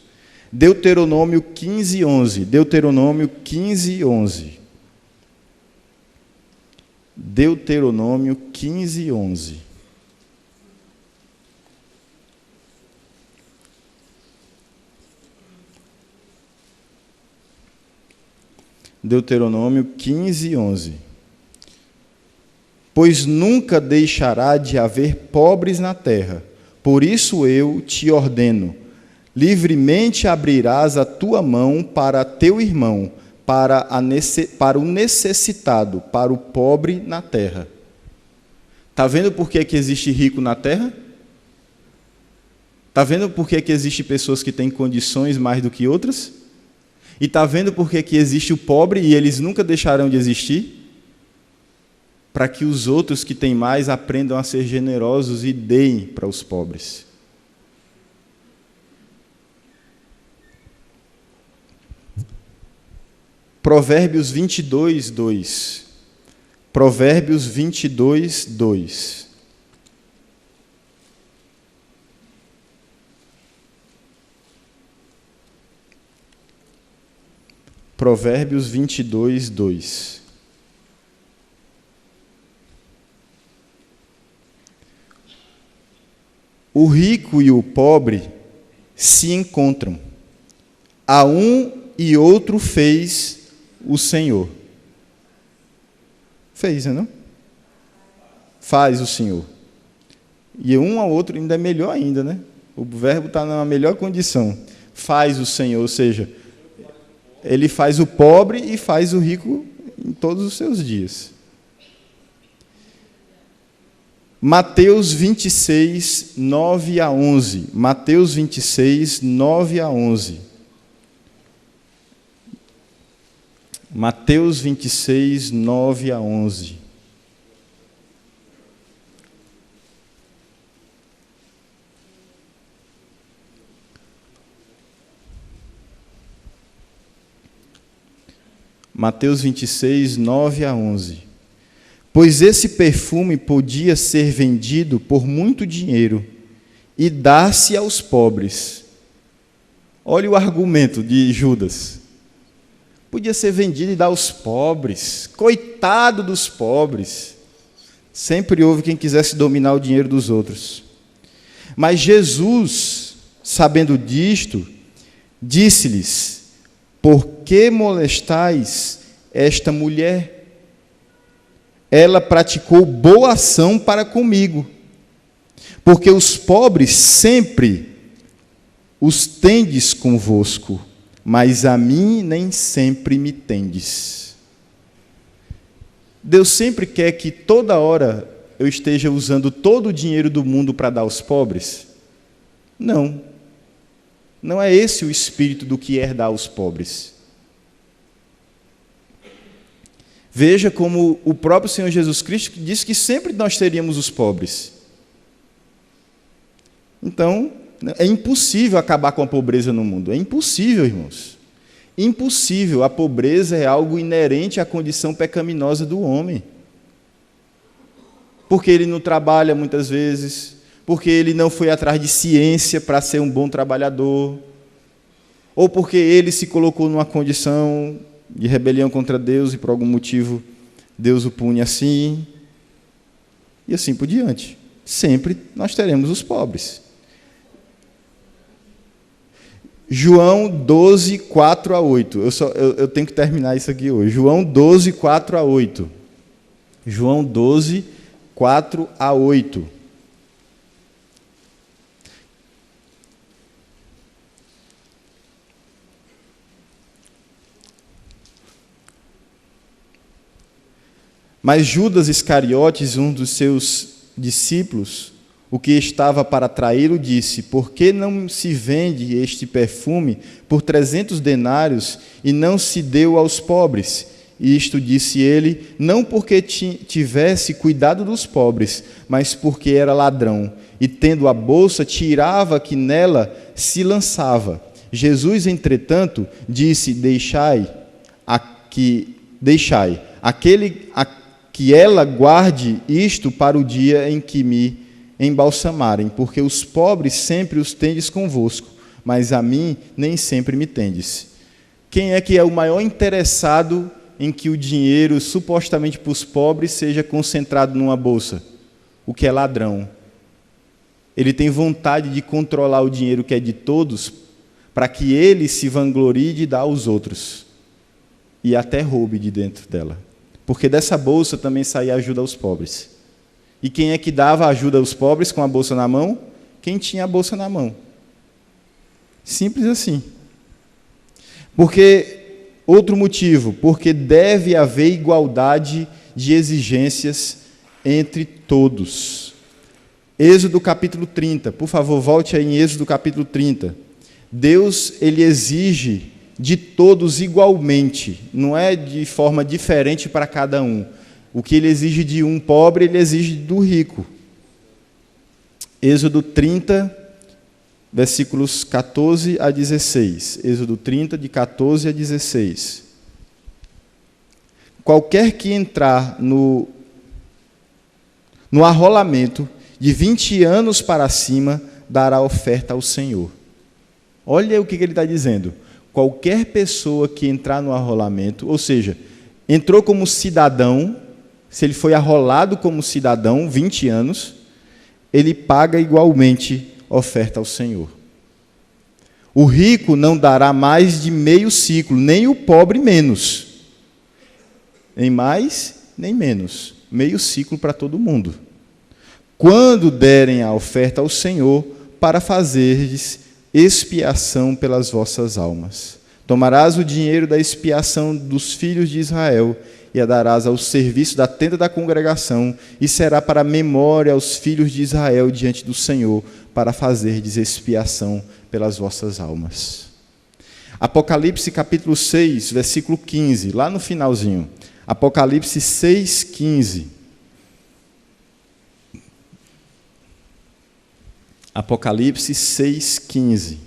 [SPEAKER 1] Deuteronômio 15, 11. Deuteronômio 15, 11. Deuteronômio 15, 11. Deuteronômio 15, 11. Pois nunca deixará de haver pobres na terra, por isso eu te ordeno, livremente abrirás a tua mão para teu irmão, para o necessitado, para o pobre na terra. Está vendo por que existe rico na terra? Está vendo por que existe pessoas que têm condições mais do que outras? E está vendo por que existe o pobre e eles nunca deixarão de existir? Para que os outros que têm mais aprendam a ser generosos e deem para os pobres. Provérbios 22, 2. Provérbios 22, 2. Provérbios 22, 2. O rico e o pobre se encontram. A um e outro fez o Senhor. Fez, não? Faz o Senhor. E um ao outro ainda é melhor ainda, né? O verbo está na melhor condição. Faz o Senhor, ou seja, ele faz o pobre e faz o rico em todos os seus dias. Mateus 26, 9 a 11. Mateus 26, 9 a 11. Mateus 26, 9 a 11. Mateus 26, 9 a 11. Pois esse perfume podia ser vendido por muito dinheiro e dar-se aos pobres. Olha o argumento de Judas. Podia ser vendido e dar aos pobres. Coitado dos pobres. Sempre houve quem quisesse dominar o dinheiro dos outros. Mas Jesus, sabendo disto, disse-lhes: por que molestais esta mulher? Ela praticou boa ação para comigo, porque os pobres sempre os tendes convosco, mas a mim nem sempre me tendes. Deus sempre quer que toda hora eu esteja usando todo o dinheiro do mundo para dar aos pobres? Não. Não é esse o espírito do que é dar aos pobres. Veja como o próprio Senhor Jesus Cristo disse que sempre nós teríamos os pobres. Então, é impossível acabar com a pobreza no mundo. É impossível, irmãos. Impossível. A pobreza é algo inerente à condição pecaminosa do homem. Porque ele não trabalha muitas vezes, porque ele não foi atrás de ciência para ser um bom trabalhador, ou porque ele se colocou numa condição de rebelião contra Deus e por algum motivo Deus o pune assim, e assim por diante. Sempre nós teremos os pobres. João 12, 4 a 8. Eu tenho que terminar isso aqui hoje. João 12, 4 a 8. João 12, 4 a 8. Mas Judas Iscariotes, um dos seus discípulos, o que estava para traí-lo, disse: por que não se vende este perfume por 300 denários e não se deu aos pobres? Isto disse ele, não porque tivesse cuidado dos pobres, mas porque era ladrão, e tendo a bolsa, tirava que nela se lançava. Jesus, entretanto, disse: deixai, aquele que ela guarde isto para o dia em que me embalsamarem, porque os pobres sempre os tendes convosco, mas a mim nem sempre me tendes. Quem é que é o maior interessado em que o dinheiro, supostamente para os pobres, seja concentrado numa bolsa? O que é ladrão. Ele tem vontade de controlar o dinheiro que é de todos, para que ele se vanglorie de dar aos outros, e até roube de dentro dela. Porque dessa bolsa também saía ajuda aos pobres. E quem é que dava ajuda aos pobres com a bolsa na mão? Quem tinha a bolsa na mão. Simples assim. Outro motivo, porque deve haver igualdade de exigências entre todos. Êxodo capítulo 30, por favor, volte aí em Êxodo capítulo 30. Deus, ele exige de todos igualmente, não é de forma diferente para cada um. O que ele exige de um pobre, ele exige do rico. Êxodo 30, versículos 14 a 16. Êxodo 30, de 14 a 16. Qualquer que entrar no arrolamento de 20 anos para cima, dará oferta ao Senhor. Olha o que ele está dizendo. Qualquer pessoa que entrar no arrolamento, ou seja, entrou como cidadão, se ele foi arrolado como cidadão, 20 anos, ele paga igualmente oferta ao Senhor. O rico não dará mais de meio ciclo, nem o pobre menos. Nem mais, nem menos. Meio ciclo para todo mundo. Quando derem a oferta ao Senhor, para fazerdes expiação pelas vossas almas. Tomarás o dinheiro da expiação dos filhos de Israel e a darás ao serviço da tenda da congregação, e será para memória aos filhos de Israel diante do Senhor, para fazerdes expiação pelas vossas almas. Apocalipse capítulo 6, versículo 15, lá no finalzinho. Apocalipse 6, 15. Apocalipse 6, 15.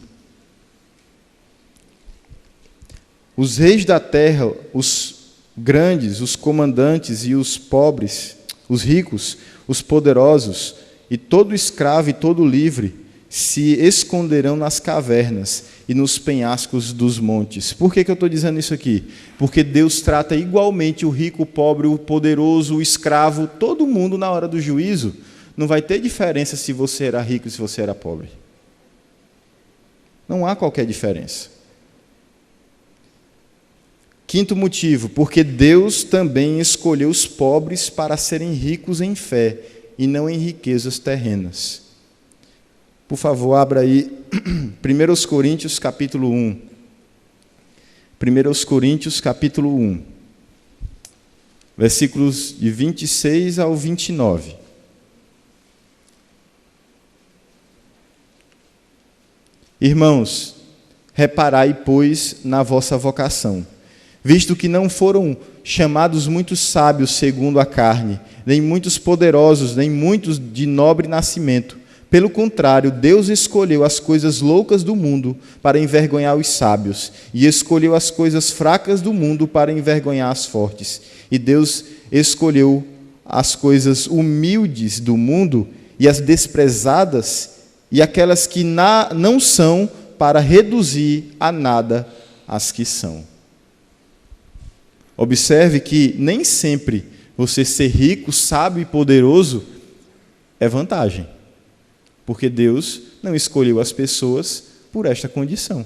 [SPEAKER 1] Os reis da terra, os grandes, os comandantes e os pobres, os ricos, os poderosos, e todo escravo e todo livre, se esconderão nas cavernas e nos penhascos dos montes. Por que eu estou dizendo isso aqui? Porque Deus trata igualmente o rico, o pobre, o poderoso, o escravo, todo mundo na hora do juízo. Não vai ter diferença se você era rico e se você era pobre. Não há qualquer diferença. Quinto motivo, porque Deus também escolheu os pobres para serem ricos em fé e não em riquezas terrenas. Por favor, abra aí 1 Coríntios capítulo 1. 1 Coríntios capítulo 1. Versículos de 26 ao 29. Irmãos, reparai, pois, na vossa vocação, visto que não foram chamados muitos sábios segundo a carne, nem muitos poderosos, nem muitos de nobre nascimento. Pelo contrário, Deus escolheu as coisas loucas do mundo para envergonhar os sábios, e escolheu as coisas fracas do mundo para envergonhar as fortes. E Deus escolheu as coisas humildes do mundo e as desprezadas, e aquelas que não são, para reduzir a nada as que são. Observe que nem sempre você ser rico, sábio e poderoso é vantagem, porque Deus não escolheu as pessoas por esta condição.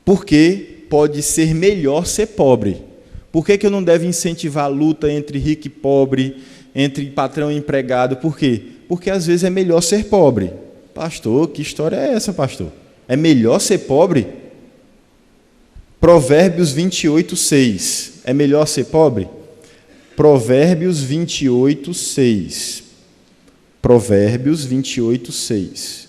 [SPEAKER 1] Porque pode ser melhor ser pobre. Por que eu não devo incentivar a luta entre rico e pobre, entre patrão e empregado? Por quê? Porque às vezes é melhor ser pobre. Pastor, que história é essa, pastor? É melhor ser pobre? Provérbios 28, 6. É melhor ser pobre? Provérbios 28, 6. Provérbios 28, 6.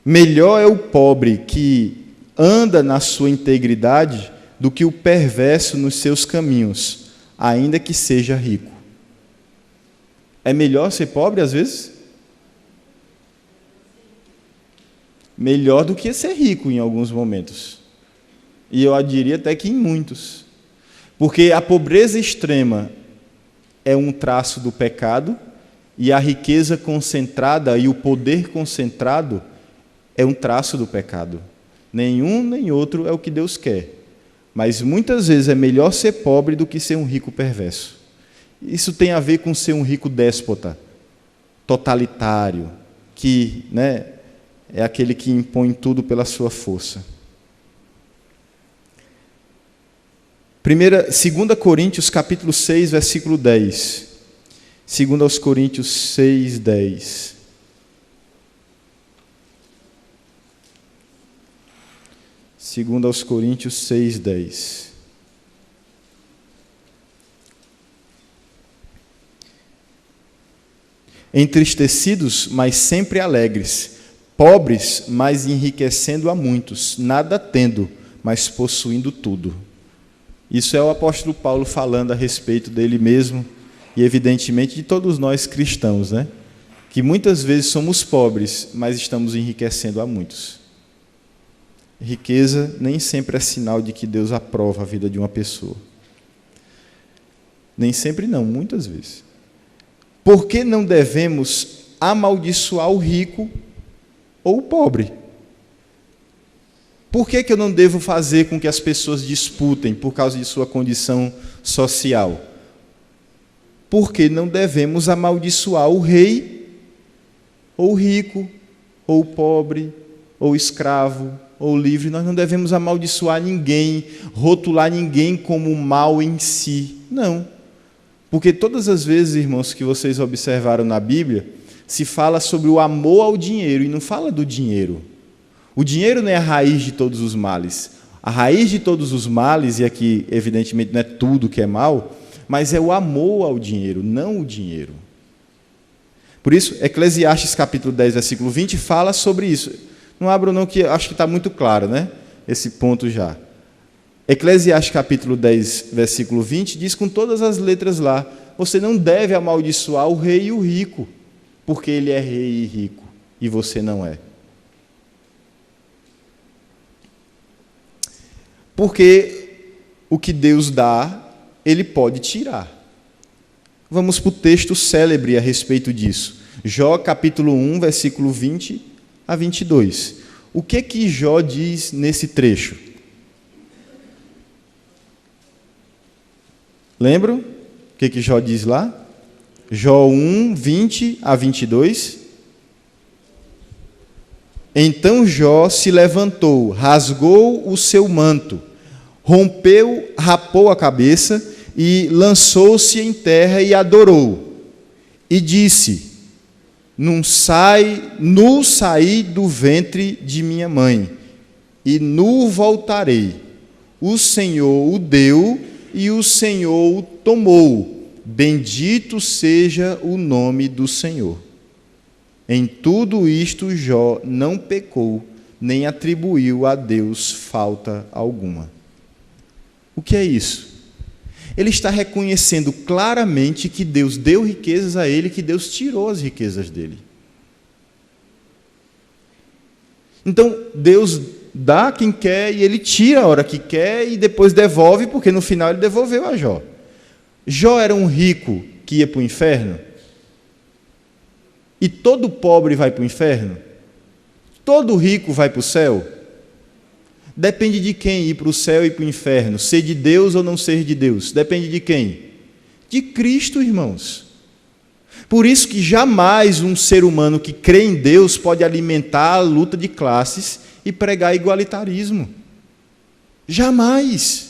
[SPEAKER 1] Melhor é o pobre que anda na sua integridade do que o perverso nos seus caminhos, ainda que seja rico. É melhor ser pobre às vezes? Melhor do que ser rico em alguns momentos. E eu diria até que em muitos. Porque a pobreza extrema é um traço do pecado, e a riqueza concentrada e o poder concentrado é um traço do pecado. Nenhum nem outro é o que Deus quer. Mas muitas vezes é melhor ser pobre do que ser um rico perverso. Isso tem a ver com ser um rico déspota, totalitário, que, é aquele que impõe tudo pela sua força. 2 Coríntios capítulo 6, versículo 10. 2 Coríntios 6, 10. 2 Coríntios 6, 10. Entristecidos, mas sempre alegres, pobres, mas enriquecendo a muitos, nada tendo, mas possuindo tudo. Isso é o apóstolo Paulo falando a respeito dele mesmo e, evidentemente, de todos nós cristãos, que muitas vezes somos pobres, mas estamos enriquecendo a muitos. Riqueza nem sempre é sinal de que Deus aprova a vida de uma pessoa. Nem sempre não, muitas vezes. Por que não devemos amaldiçoar o rico ou o pobre? Por que eu não devo fazer com que as pessoas disputem por causa de sua condição social? Porque não devemos amaldiçoar o rei ou rico, ou pobre, ou escravo, ou livre. Nós não devemos amaldiçoar ninguém, rotular ninguém como mal em si. Não. Porque todas as vezes, irmãos, que vocês observaram na Bíblia, se fala sobre o amor ao dinheiro e não fala do dinheiro. O dinheiro não é a raiz de todos os males. A raiz de todos os males, e aqui evidentemente não é tudo que é mal, mas é o amor ao dinheiro, não o dinheiro. Por isso, Eclesiastes capítulo 10, versículo 20, fala sobre isso. Não abro não, que acho que está muito claro, né? Esse ponto já. Eclesiastes capítulo 10, versículo 20, diz com todas as letras lá, você não deve amaldiçoar o rei e o rico, porque ele é rei e rico, e você não é. Porque o que Deus dá, Ele pode tirar. Vamos para o texto célebre a respeito disso. Jó, capítulo 1, versículo 20 a 22. O que Jó diz nesse trecho? Lembram? O que Jó diz lá? Jó 1, 20 a 22. Então Jó se levantou, rasgou o seu manto, rapou a cabeça e lançou-se em terra e adorou. E disse: nu saí do ventre de minha mãe, e nu voltarei. O Senhor o deu e o Senhor o tomou. Bendito seja o nome do Senhor. Em tudo isto Jó não pecou, nem atribuiu a Deus falta alguma. O que é isso? Ele está reconhecendo claramente que Deus deu riquezas a ele, que Deus tirou as riquezas dele. Então, Deus dá a quem quer e ele tira a hora que quer e depois devolve, porque no final ele devolveu a Jó. Jó era um rico que ia para o inferno? E todo pobre vai para o inferno? Todo rico vai para o céu? Depende de quem ir para o céu e para o inferno, ser de Deus ou não ser de Deus. Depende de quem? De Cristo, irmãos. Por isso que jamais um ser humano que crê em Deus pode alimentar a luta de classes e pregar igualitarismo. Jamais.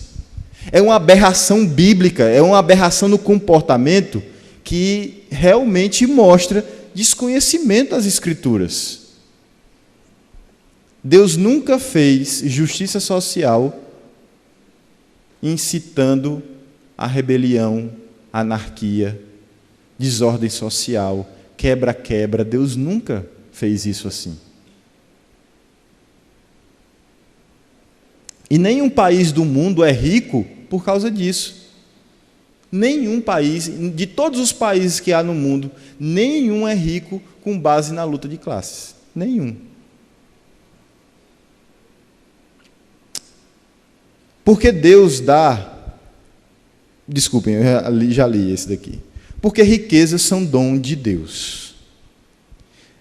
[SPEAKER 1] É uma aberração bíblica, é uma aberração no comportamento que realmente mostra desconhecimento das Escrituras. Deus nunca fez justiça social incitando a rebelião, a anarquia, desordem social, quebra-quebra. Deus nunca fez isso assim. E nenhum país do mundo é rico por causa disso. Nenhum país, de todos os países que há no mundo, nenhum é rico com base na luta de classes. Nenhum. Porque Deus dá... Desculpem, eu já li esse daqui. Porque riquezas são dom de Deus.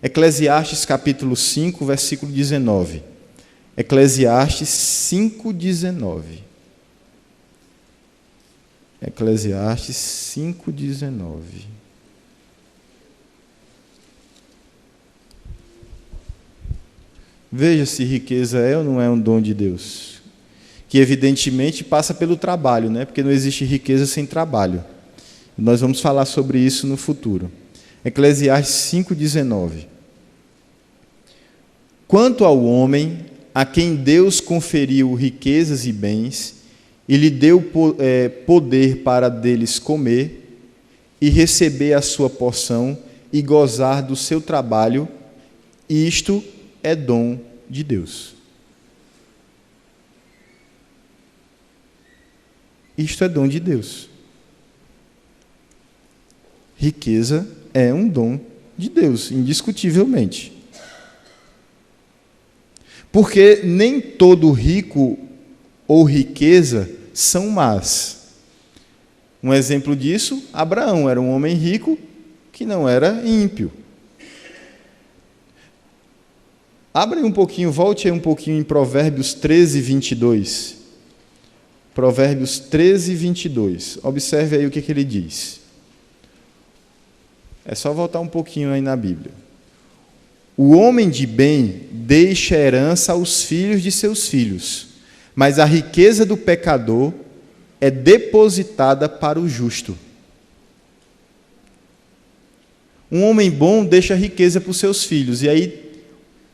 [SPEAKER 1] Eclesiastes capítulo 5, versículo 19. Eclesiastes 5, 19. Eclesiastes 5, 19. Veja se riqueza é ou não é um dom de Deus. Que evidentemente passa pelo trabalho, né? Porque não existe riqueza sem trabalho. Nós vamos falar sobre isso no futuro. Eclesiastes 5, 19. Quanto ao homem, a quem Deus conferiu riquezas e bens, e lhe deu poder para deles comer, e receber a sua porção, e gozar do seu trabalho, isto é dom de Deus. Isto é dom de Deus. Riqueza é um dom de Deus, indiscutivelmente. Porque nem todo rico ou riqueza são más. Um exemplo disso, Abraão era um homem rico que não era ímpio. Abre um pouquinho, volte aí um pouquinho em Provérbios 13, 22. Provérbios 13, 22. Observe aí o que ele diz. É só voltar um pouquinho aí na Bíblia. O homem de bem deixa herança aos filhos de seus filhos, mas a riqueza do pecador é depositada para o justo. Um homem bom deixa riqueza para os seus filhos. E aí,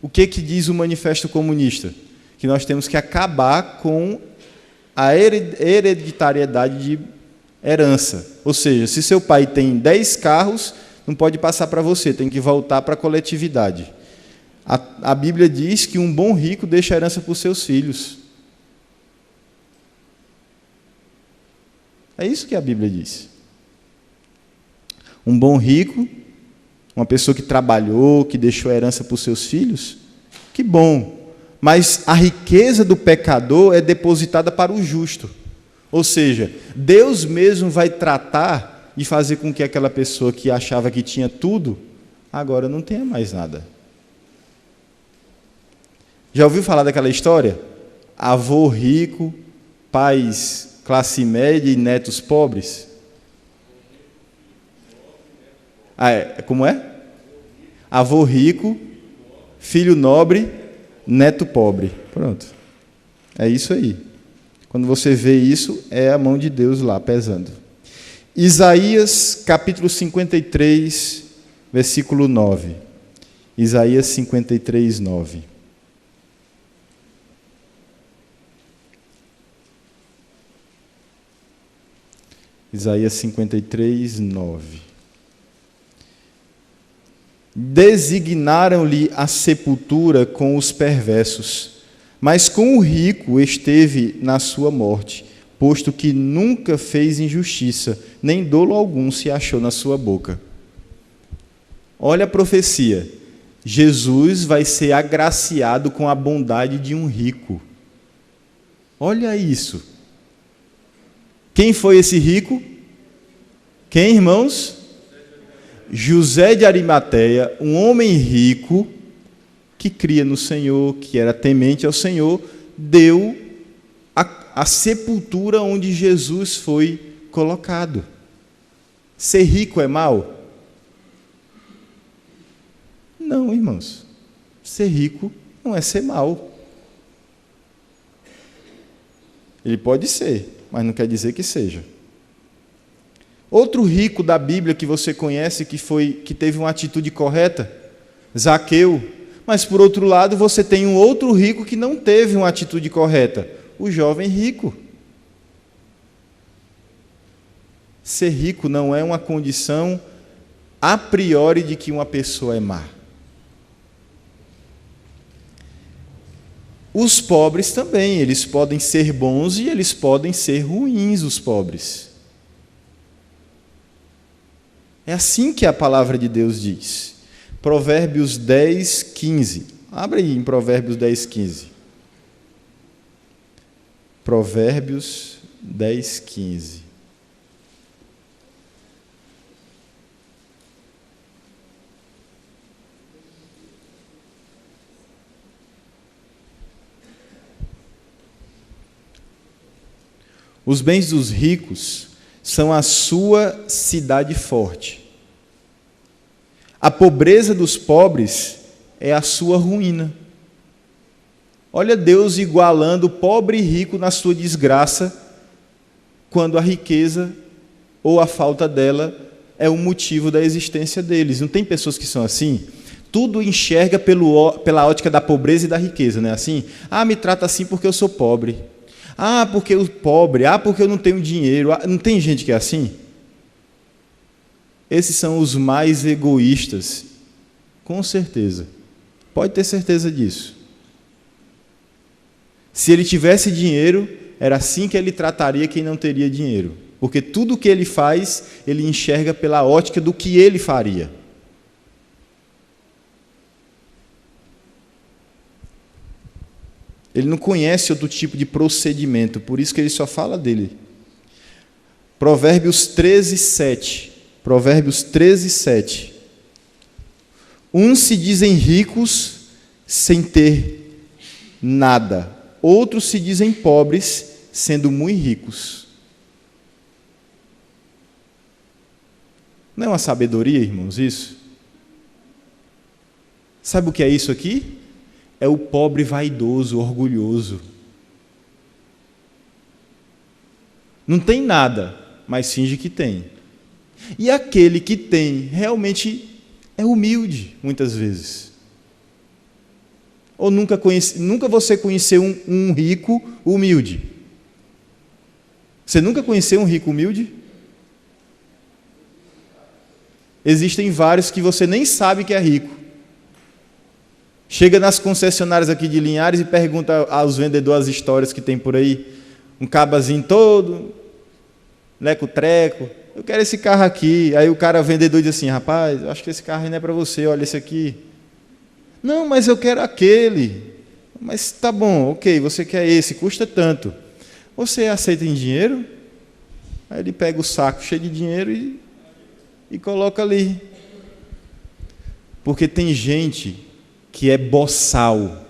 [SPEAKER 1] o que diz o Manifesto Comunista? Que nós temos que acabar com a hereditariedade de herança. Ou seja, se seu pai tem 10 carros, não pode passar para você, tem que voltar para a coletividade. A Bíblia diz que um bom rico deixa a herança para os seus filhos. É isso que a Bíblia diz. Um bom rico, uma pessoa que trabalhou, que deixou a herança para os seus filhos, que bom. Mas a riqueza do pecador é depositada para o justo. Ou seja, Deus mesmo vai tratar de fazer com que aquela pessoa que achava que tinha tudo, agora não tenha mais nada. Já ouviu falar daquela história? Avô rico, pais classe média e netos pobres? Como é? Avô rico, filho nobre, neto pobre. Pronto. É isso aí. Quando você vê isso, é a mão de Deus lá pesando. Isaías, capítulo 53, versículo 9. Isaías 53, 9. Isaías 53, 9. Designaram-lhe a sepultura com os perversos, mas com o rico esteve na sua morte, posto que nunca fez injustiça, nem dolo algum se achou na sua boca. Olha a profecia. Jesus vai ser agraciado com a bondade de um rico. Olha isso. Quem foi esse rico? Quem, irmãos? José de Arimateia, um homem rico, que cria no Senhor, que era temente ao Senhor, deu a sepultura onde Jesus foi colocado. Ser rico é mal? Não, irmãos. Ser rico não é ser mal. Ele pode ser, mas não quer dizer que seja. Outro rico da Bíblia que você conhece, que teve uma atitude correta, Zaqueu. Mas, por outro lado, você tem um outro rico que não teve uma atitude correta, o jovem rico. Ser rico não é uma condição a priori de que uma pessoa é má. Os pobres também, eles podem ser bons e eles podem ser ruins, os pobres. É assim que a palavra de Deus diz. Provérbios 10, 15. Abre aí em Provérbios 10, 15. Provérbios 10, 15. Os bens dos ricos são a sua cidade forte. A pobreza dos pobres é a sua ruína. Olha Deus igualando pobre e rico na sua desgraça, quando a riqueza ou a falta dela é o motivo da existência deles. Não tem pessoas que são assim? Tudo enxerga pela ótica da pobreza e da riqueza, não é assim? Me trata assim porque eu sou pobre. Porque eu pobre. Porque eu não tenho dinheiro. Não tem gente que é assim? Esses são os mais egoístas, com certeza. Pode ter certeza disso. Se ele tivesse dinheiro, era assim que ele trataria quem não teria dinheiro. Porque tudo o que ele faz, ele enxerga pela ótica do que ele faria. Ele não conhece outro tipo de procedimento, por isso que ele só fala dele. Provérbios 13, 7. Provérbios 13, 7. Uns se dizem ricos sem ter nada. Outros se dizem pobres, sendo muito ricos. Não é uma sabedoria, irmãos, isso? Sabe o que é isso aqui? É o pobre vaidoso, orgulhoso. Não tem nada, mas finge que tem. E aquele que tem realmente é humilde, muitas vezes. Ou nunca você conheceu um rico humilde? Você nunca conheceu um rico humilde? Existem vários que você nem sabe que é rico. Chega nas concessionárias aqui de Linhares e pergunta aos vendedores as histórias que tem por aí. Um cabazinho todo, leco-treco. Eu quero esse carro aqui. Aí o cara vendedor diz assim: rapaz, eu acho que esse carro aí não é para você, olha esse aqui. Não, mas eu quero aquele. Mas tá bom, ok, você quer esse, custa tanto. Você aceita em dinheiro? Aí ele pega o saco cheio de dinheiro e coloca ali. Porque tem gente que é boçal,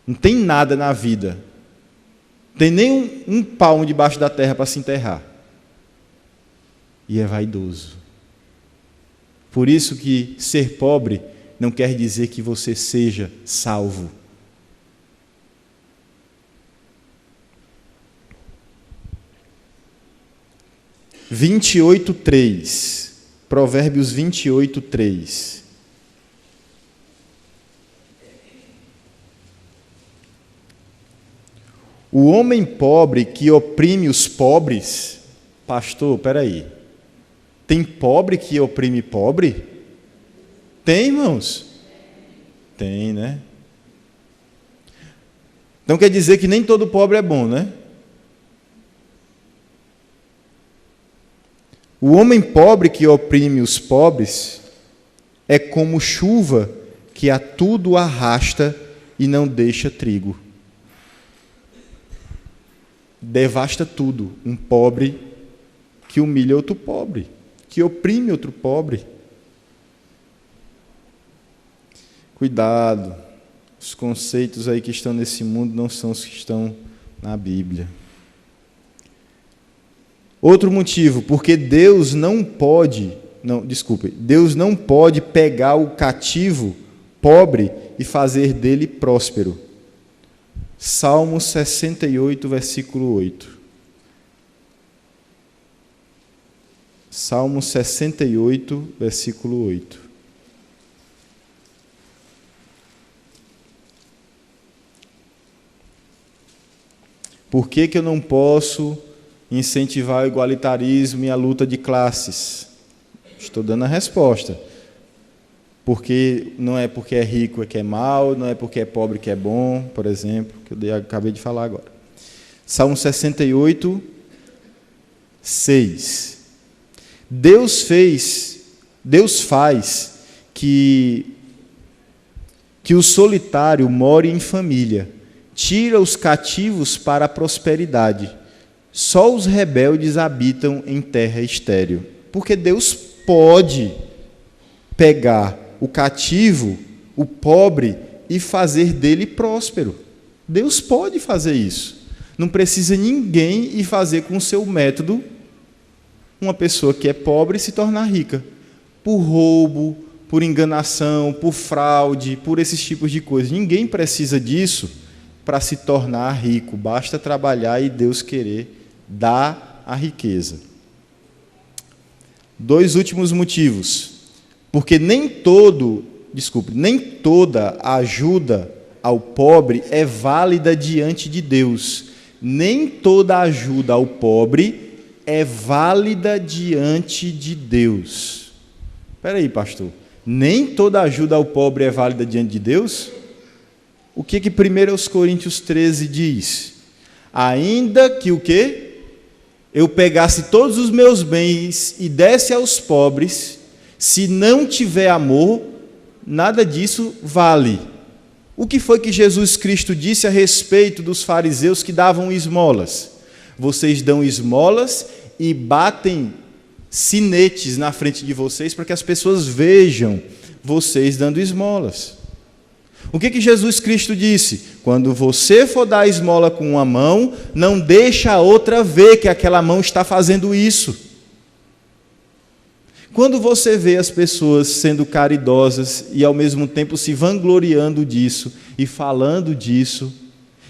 [SPEAKER 1] não tem nada na vida, tem nem um palmo debaixo da terra para se enterrar, e é vaidoso. Por isso que ser pobre não quer dizer que você seja salvo. Provérbios 28:3. O homem pobre que oprime os pobres. Pastor, peraí. Tem pobre que oprime pobre? Tem, irmãos? Tem, né? Então quer dizer que nem todo pobre é bom, né? O homem pobre que oprime os pobres é como chuva que a tudo arrasta e não deixa trigo. Devasta tudo. Um pobre que humilha outro pobre, que oprime outro pobre. Cuidado, os conceitos aí que estão nesse mundo não são os que estão na Bíblia. Outro motivo, porque Deus não pode pegar o cativo pobre e fazer dele próspero. Salmo 68, versículo 8. Salmo 68, versículo 8. Por que eu não posso incentivar o igualitarismo e a luta de classes? Estou dando a resposta. Porque não é porque é rico é que é mal, não é porque é pobre que é bom, por exemplo, que eu acabei de falar agora. Salmo 68, 6. Deus faz que o solitário more em família, tira os cativos para a prosperidade. Só os rebeldes habitam em terra estéril. Porque Deus pode pegar o cativo, o pobre, e fazer dele próspero. Deus pode fazer isso. Não precisa ninguém ir fazer com o seu método uma pessoa que é pobre se tornar rica. Por roubo, por enganação, por fraude, por esses tipos de coisas. Ninguém precisa disso para se tornar rico. Basta trabalhar e Deus querer dar a riqueza. 2 últimos motivos. Porque nem toda ajuda ao pobre é válida diante de Deus. Nem toda ajuda ao pobre é válida diante de Deus. Espera aí, pastor. Nem toda ajuda ao pobre é válida diante de Deus? O que 1 Coríntios 13 diz? Ainda que o quê? Eu pegasse todos os meus bens e desse aos pobres, se não tiver amor, nada disso vale. O que foi que Jesus Cristo disse a respeito dos fariseus que davam esmolas? Vocês dão esmolas e batem sinetes na frente de vocês para que as pessoas vejam vocês dando esmolas. O que Jesus Cristo disse? Quando você for dar esmola com uma mão, não deixa a outra ver que aquela mão está fazendo isso. Quando você vê as pessoas sendo caridosas e ao mesmo tempo se vangloriando disso e falando disso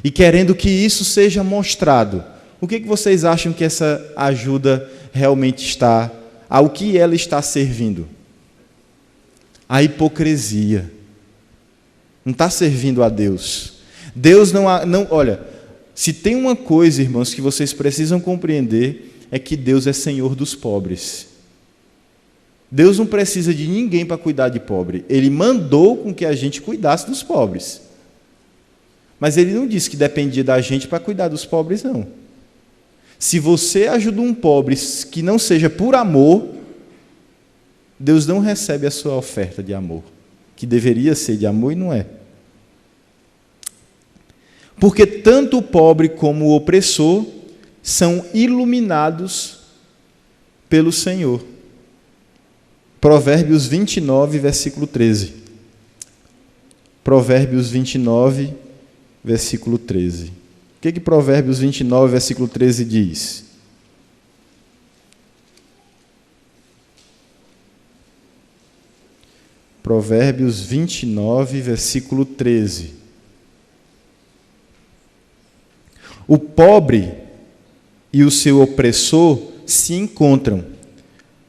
[SPEAKER 1] e querendo que isso seja mostrado, o que vocês acham que essa ajuda realmente está, ao que ela está servindo? A hipocrisia. Não está servindo a Deus. Deus não, olha, se tem uma coisa, irmãos, que vocês precisam compreender, é que Deus é Senhor dos pobres. Deus não precisa de ninguém para cuidar de pobre. Ele mandou com que a gente cuidasse dos pobres. Mas Ele não disse que dependia da gente para cuidar dos pobres, não. Se você ajuda um pobre que não seja por amor, Deus não recebe a sua oferta de amor, que deveria ser de amor e não é. Porque tanto o pobre como o opressor são iluminados pelo Senhor. Provérbios 29, versículo 13. Provérbios 29, versículo 13. O que Provérbios 29, versículo 13 diz? Provérbios 29, versículo 13. O pobre e o seu opressor se encontram,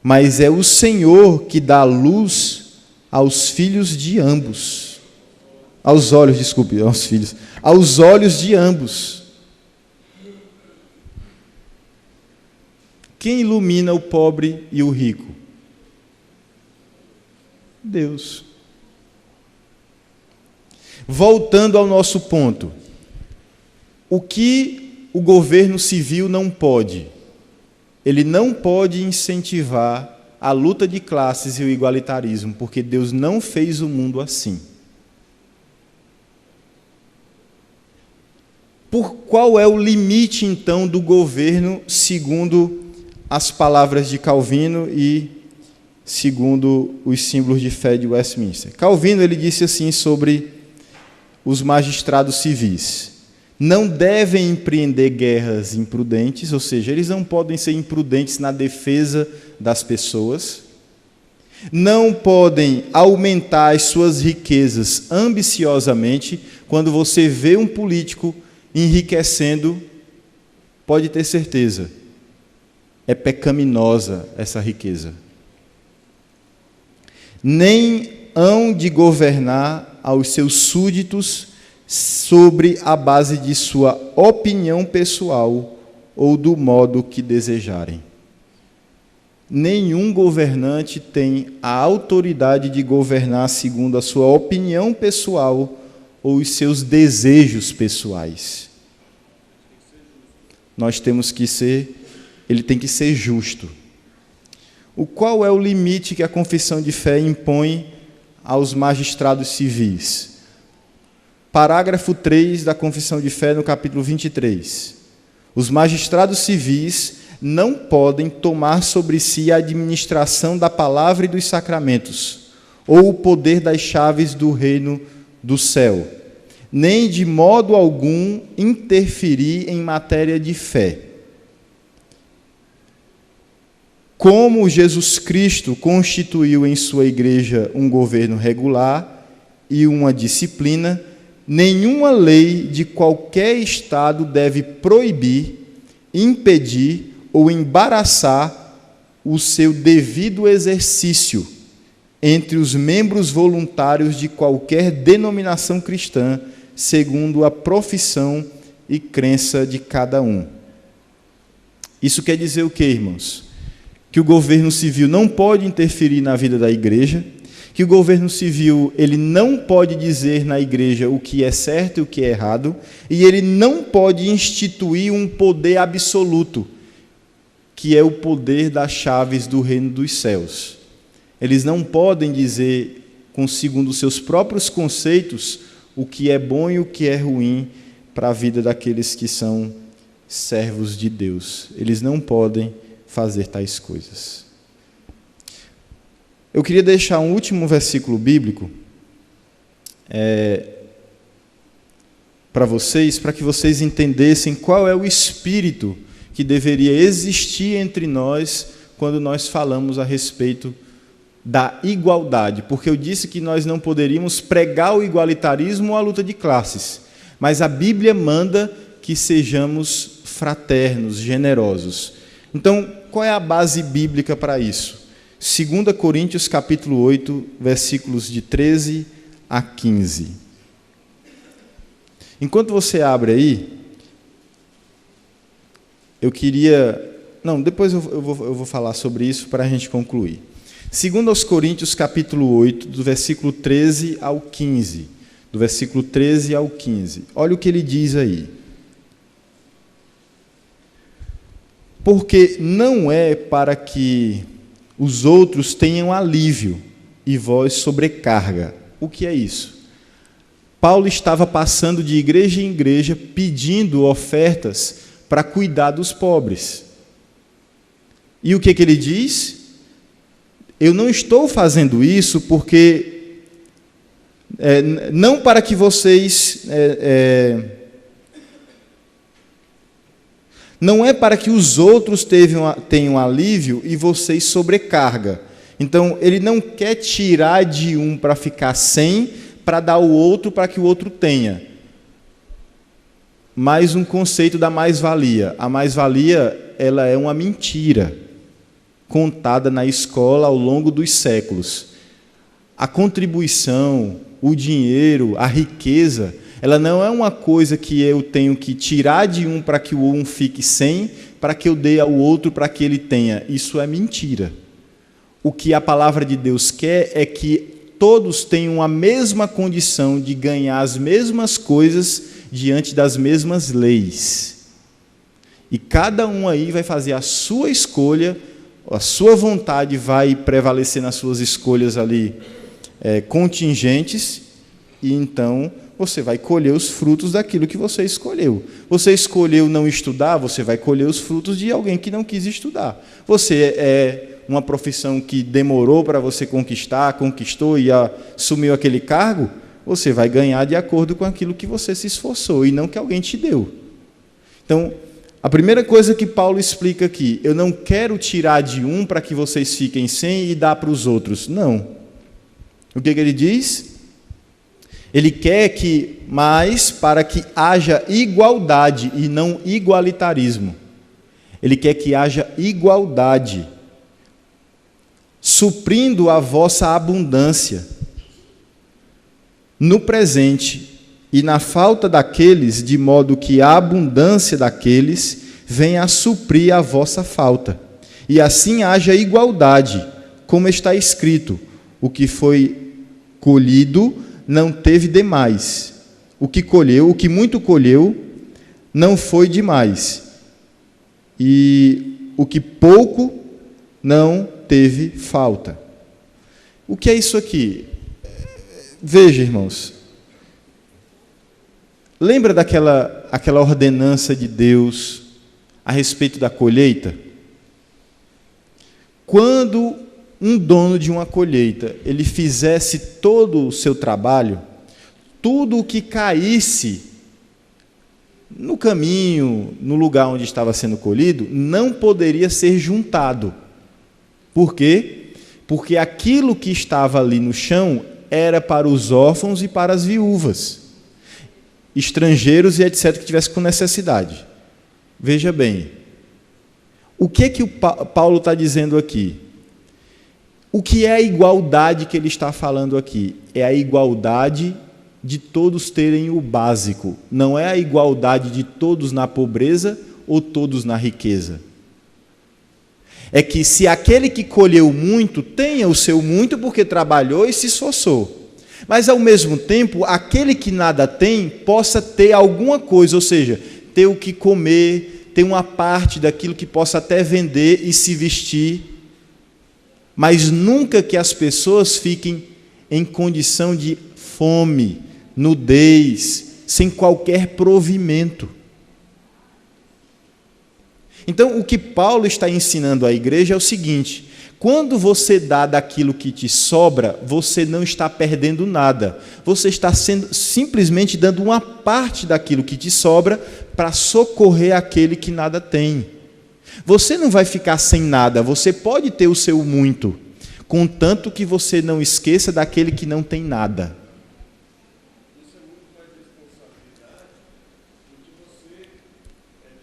[SPEAKER 1] mas é o Senhor que dá luz aos filhos de ambos. Aos olhos de ambos. Quem ilumina o pobre e o rico? Deus. Voltando ao nosso ponto, o que o governo civil não pode? Ele não pode incentivar a luta de classes e o igualitarismo, porque Deus não fez o mundo assim. Qual é o limite, então, do governo, segundo as palavras de Calvino e segundo os símbolos de fé de Westminster? Calvino, ele disse assim sobre os magistrados civis: não devem empreender guerras imprudentes, ou seja, eles não podem ser imprudentes na defesa das pessoas, não podem aumentar as suas riquezas ambiciosamente. Quando você vê um político enriquecendo, pode ter certeza, é pecaminosa essa riqueza. Nem hão de governar aos seus súditos sobre a base de sua opinião pessoal ou do modo que desejarem. Nenhum governante tem a autoridade de governar segundo a sua opinião pessoal ou os seus desejos pessoais. Ele tem que ser justo. Qual é o limite que a confissão de fé impõe aos magistrados civis? Parágrafo 3 da Confissão de Fé, no capítulo 23. Os magistrados civis não podem tomar sobre si a administração da palavra e dos sacramentos, ou o poder das chaves do reino do céu, nem de modo algum interferir em matéria de fé. Como Jesus Cristo constituiu em sua igreja um governo regular e uma disciplina, nenhuma lei de qualquer estado deve proibir, impedir ou embaraçar o seu devido exercício entre os membros voluntários de qualquer denominação cristã, segundo a profissão e crença de cada um. Isso quer dizer o quê, irmãos? Que o governo civil não pode interferir na vida da igreja, que o governo civil ele não pode dizer na igreja o que é certo e o que é errado, e ele não pode instituir um poder absoluto, que é o poder das chaves do reino dos céus. Eles não podem dizer, segundo os seus próprios conceitos, o que é bom e o que é ruim para a vida daqueles que são servos de Deus. Eles não podem fazer tais coisas. Eu queria deixar um último versículo bíblico para vocês, para que vocês entendessem qual é o espírito que deveria existir entre nós quando nós falamos a respeito da igualdade, porque eu disse que nós não poderíamos pregar o igualitarismo ou a luta de classes, mas a Bíblia manda que sejamos fraternos, generosos. Então, qual é a base bíblica para isso? 2 Coríntios capítulo 8, versículos de 13 a 15. Enquanto você abre aí, eu queria... Não, depois eu vou falar sobre isso para a gente concluir. 2 Coríntios capítulo 8, do versículo 13 ao 15. Do versículo 13 ao 15. Olha o que ele diz aí. Porque não é para que os outros tenham alívio e vós sobrecarga. O que é isso? Paulo estava passando de igreja em igreja pedindo ofertas para cuidar dos pobres. E o que ele diz? Eu não estou fazendo isso porque... não para que vocês... não é para que os outros tenham alívio e vocês sobrecarga. Então, ele não quer tirar de um para ficar sem, para dar ao outro para que o outro tenha. Mais um conceito da mais-valia. A mais-valia, ela é uma mentira contada na escola ao longo dos séculos. A contribuição, o dinheiro, a riqueza, ela não é uma coisa que eu tenho que tirar de um para que o um fique sem, para que eu dê ao outro para que ele tenha. Isso é mentira. O que a palavra de Deus quer é que todos tenham a mesma condição de ganhar as mesmas coisas diante das mesmas leis. E cada um aí vai fazer a sua escolha, a sua vontade vai prevalecer nas suas escolhas ali contingentes, e então você vai colher os frutos daquilo que você escolheu. Você escolheu não estudar, você vai colher os frutos de alguém que não quis estudar. Você é uma profissão que demorou para você conquistar, conquistou e assumiu aquele cargo, você vai ganhar de acordo com aquilo que você se esforçou e não que alguém te deu. Então, a primeira coisa que Paulo explica aqui, eu não quero tirar de um para que vocês fiquem sem e dar para os outros. Não. O que ele diz? Ele quer que mais para que haja igualdade e não igualitarismo. Ele quer que haja igualdade, suprindo a vossa abundância no presente e na falta daqueles, de modo que a abundância daqueles venha a suprir a vossa falta. E assim haja igualdade, como está escrito: o que foi colhido não teve demais. O que muito colheu, não foi demais. E o que pouco não teve falta. O que é isso aqui? Veja, irmãos. Lembra aquela ordenança de Deus a respeito da colheita? Quando um dono de uma colheita, ele fizesse todo o seu trabalho, tudo o que caísse no caminho, no lugar onde estava sendo colhido, não poderia ser juntado. Por quê? Porque aquilo que estava ali no chão era para os órfãos e para as viúvas, estrangeiros e etc., que tivessem com necessidade. Veja bem, o que o Paulo está dizendo aqui? O que é a igualdade que ele está falando aqui? É a igualdade de todos terem o básico, não é a igualdade de todos na pobreza ou todos na riqueza. É que se aquele que colheu muito, tenha o seu muito porque trabalhou e se esforçou. Mas, ao mesmo tempo, aquele que nada tem, possa ter alguma coisa, ou seja, ter o que comer, ter uma parte daquilo que possa até vender e se vestir, mas nunca que as pessoas fiquem em condição de fome, nudez, sem qualquer provimento. Então, o que Paulo está ensinando à igreja é o seguinte: quando você dá daquilo que te sobra, você não está perdendo nada. Você está simplesmente dando uma parte daquilo que te sobra para socorrer aquele que nada tem. Você não vai ficar sem nada, você pode ter o seu muito, contanto que você não esqueça daquele que não tem nada.
[SPEAKER 2] Isso é muito mais responsabilidade do que você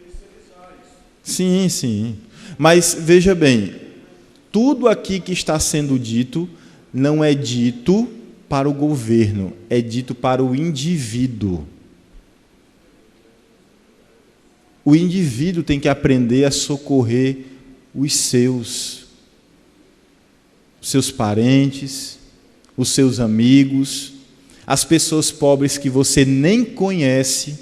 [SPEAKER 2] terceirizar isso.
[SPEAKER 1] Sim, sim. Mas veja bem, tudo aqui que está sendo dito não é dito para o governo, é dito para o indivíduo. O indivíduo tem que aprender a socorrer os seus parentes, os seus amigos, as pessoas pobres que você nem conhece.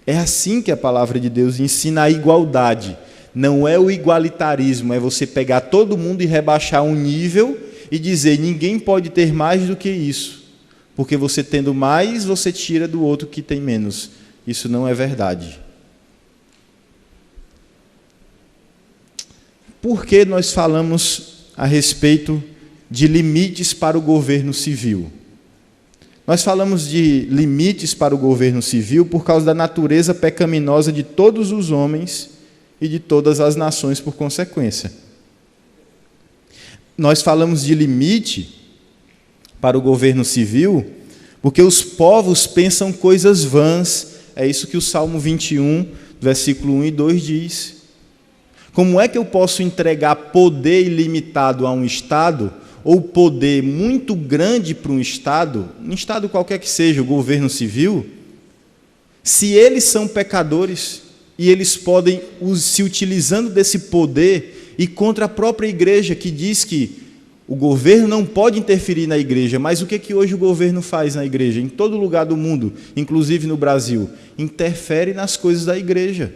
[SPEAKER 1] É assim que a palavra de Deus ensina a igualdade. Não é o igualitarismo, é você pegar todo mundo e rebaixar um nível e dizer, ninguém pode ter mais do que isso, porque você tendo mais, você tira do outro que tem menos. Isso não é verdade. Por que nós falamos a respeito de limites para o governo civil? Nós falamos de limites para o governo civil por causa da natureza pecaminosa de todos os homens e de todas as nações por consequência. Nós falamos de limite para o governo civil porque os povos pensam coisas vãs. É isso que o Salmo 21, versículo 1 e 2 diz. Como é que eu posso entregar poder ilimitado a um Estado, ou poder muito grande para um Estado qualquer que seja, o governo civil, se eles são pecadores e eles podem, se utilizando desse poder, ir contra a própria igreja, que diz que o governo não pode interferir na igreja, mas o que hoje o governo faz na igreja? Em todo lugar do mundo, inclusive no Brasil, interfere nas coisas da igreja.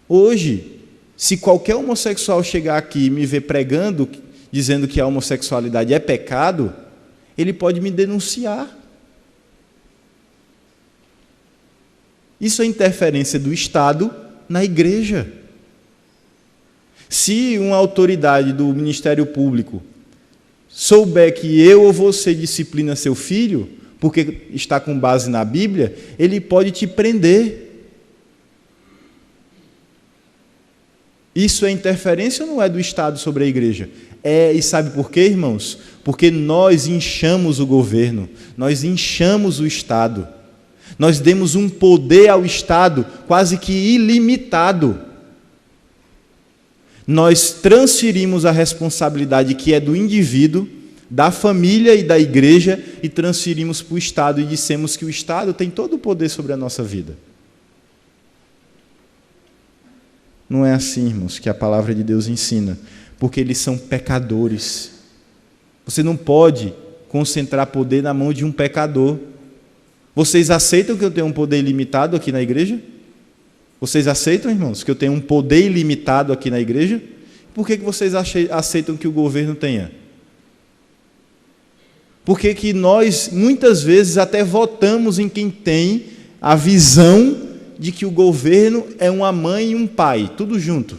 [SPEAKER 1] Hoje, se qualquer homossexual chegar aqui e me ver pregando, dizendo que a homossexualidade é pecado, ele pode me denunciar. Isso é interferência do Estado na igreja. Se uma autoridade do Ministério Público souber que eu ou você disciplina seu filho, porque está com base na Bíblia, ele pode te prender. Isso é interferência ou não é do Estado sobre a igreja? É, e sabe por quê, irmãos? Porque nós inchamos o governo, nós inchamos o Estado, nós demos um poder ao Estado quase que ilimitado. Nós transferimos a responsabilidade que é do indivíduo, da família e da igreja, e transferimos para o Estado e dissemos que o Estado tem todo o poder sobre a nossa vida. Não é assim, irmãos, que a palavra de Deus ensina, porque eles são pecadores. Você não pode concentrar poder na mão de um pecador. Vocês aceitam que eu tenho um poder ilimitado aqui na igreja? Vocês aceitam, irmãos, que eu tenho um poder ilimitado aqui na igreja? Por que vocês aceitam que o governo tenha? Porque que nós, muitas vezes, até votamos em quem tem a visão de que o governo é uma mãe e um pai, tudo junto.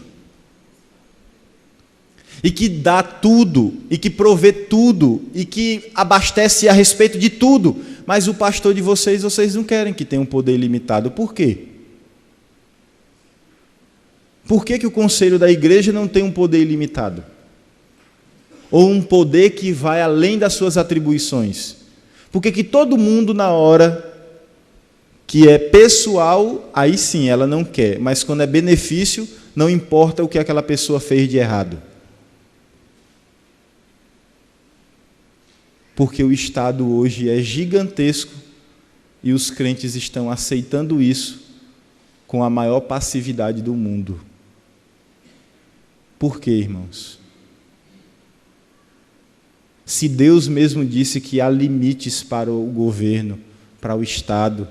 [SPEAKER 1] E que dá tudo, e que provê tudo, e que abastece a respeito de tudo. Mas o pastor de vocês não querem que tenha um poder ilimitado. Por quê? Por que o conselho da igreja não tem um poder ilimitado? Ou um poder que vai além das suas atribuições? Por que todo mundo, na hora que é pessoal, aí sim, ela não quer, mas quando é benefício, não importa o que aquela pessoa fez de errado? Porque o Estado hoje é gigantesco e os crentes estão aceitando isso com a maior passividade do mundo. Por quê, irmãos? Se Deus mesmo disse que há limites para o governo, para o Estado,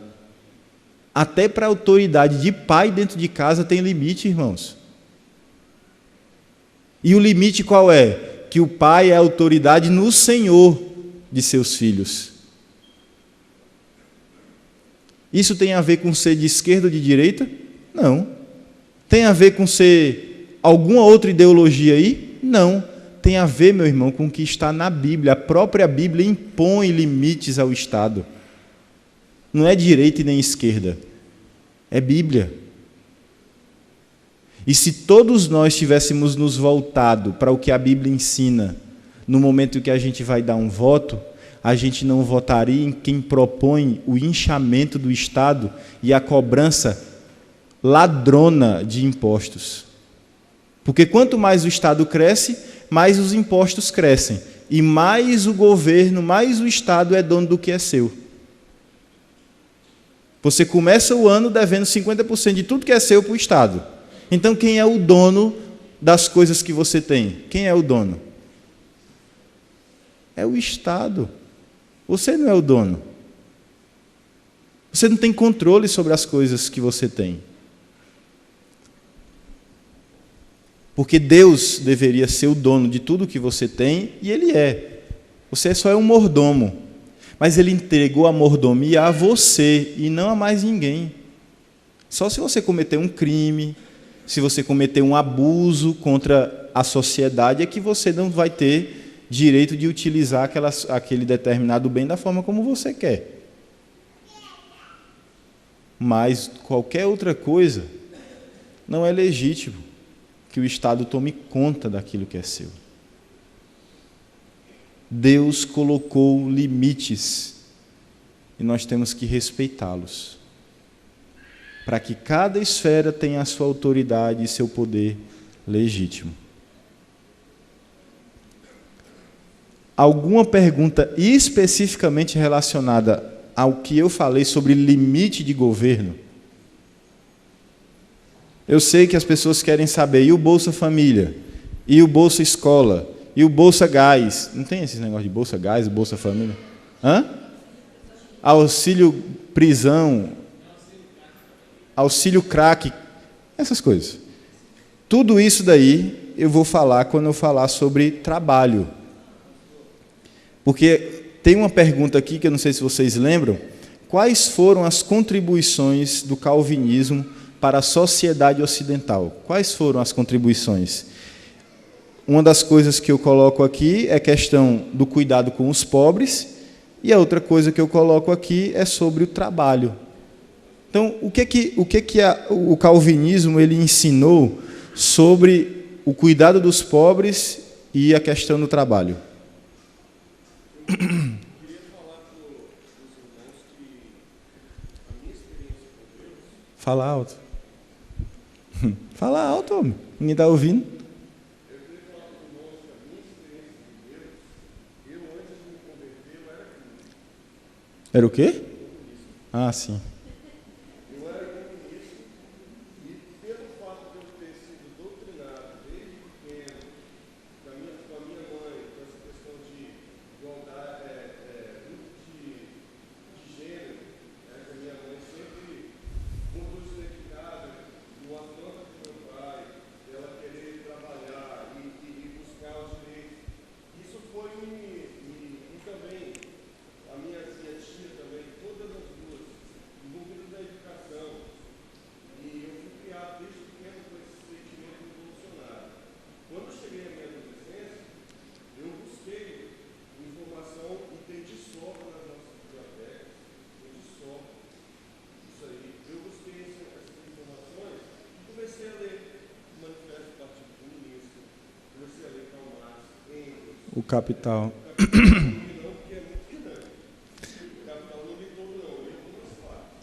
[SPEAKER 1] até para a autoridade de pai dentro de casa tem limite, irmãos. E o limite qual é? Que o pai é a autoridade no Senhor de seus filhos. Isso tem a ver com ser de esquerda ou de direita? Não. Tem a ver com ser alguma outra ideologia aí? Não. Tem a ver, meu irmão, com o que está na Bíblia. A própria Bíblia impõe limites ao Estado. Não é direita e nem esquerda. É Bíblia. E se todos nós tivéssemos nos voltado para o que a Bíblia ensina, no momento que a gente vai dar um voto, a gente não votaria em quem propõe o inchamento do Estado e a cobrança ladrona de impostos. Porque quanto mais o Estado cresce, mais os impostos crescem. E mais o governo, mais o Estado é dono do que é seu. Você começa o ano devendo 50% de tudo que é seu para o Estado. Então, quem é o dono das coisas que você tem? Quem é o dono? É o Estado. Você não é o dono. Você não tem controle sobre as coisas que você tem. Porque Deus deveria ser o dono de tudo que você tem, e Ele é. Você só é um mordomo. Mas Ele entregou a mordomia a você e não a mais ninguém. Só se você cometer um crime, se você cometer um abuso contra a sociedade, é que você não vai ter direito de utilizar aquele determinado bem da forma como você quer. Mas qualquer outra coisa não é legítimo que o Estado tome conta daquilo que é seu. Deus colocou limites e nós temos que respeitá-los, para que cada esfera tenha a sua autoridade e seu poder legítimo. Alguma pergunta especificamente relacionada ao que eu falei sobre limite de governo? Eu sei que as pessoas querem saber, e o Bolsa Família? E o Bolsa Escola? E o Bolsa Gás? Não tem esse negócio de Bolsa Gás, Bolsa Família? Auxílio prisão, auxílio crack, essas coisas. Tudo isso daí eu vou falar quando eu falar sobre trabalho. Porque tem uma pergunta aqui que eu não sei se vocês lembram. Quais foram as contribuições do calvinismo para a sociedade ocidental? Quais foram as contribuições? Uma das coisas que eu coloco aqui é a questão do cuidado com os pobres, e a outra coisa que eu coloco aqui é sobre o trabalho. Então, o que o calvinismo ele ensinou sobre o cuidado dos pobres e a questão do trabalho?
[SPEAKER 2] Eu queria falar para os irmãos que a minha experiência com Deus...
[SPEAKER 1] Fala alto. Fala alto, homem. Ninguém está ouvindo.
[SPEAKER 2] Eu queria falar para os irmãos que a minha experiência com Deus, eu antes de me converter, eu era comunista.
[SPEAKER 1] Era o quê? Ah, sim.
[SPEAKER 2] Eu era comunista e pelo fato de eu ter sido doutrinado desde pequeno, com a minha mãe, com essa questão de igualdade, de gênero, né, que a minha mãe sempre muito identificada no afronto do meu pai, dela querer trabalhar e buscar os direitos. Isso foi e também a minha tia também, todas as duas, envolvidas na educação. E eu fui criado desde pequeno com esse sentimento revolucionário. Quando eu cheguei à minha adolescência, eu busquei informação e tem de sobra nas nossas bibliotecas, tem de sobra. Isso aí. Eu busquei essas informações e comecei a ler o Manifesto do Partido Comunista, comecei a ler Karl Marx, Engels,
[SPEAKER 1] O Capital.
[SPEAKER 2] não, porque é muito grande. O Capital não li todo não, eu li algumas partes.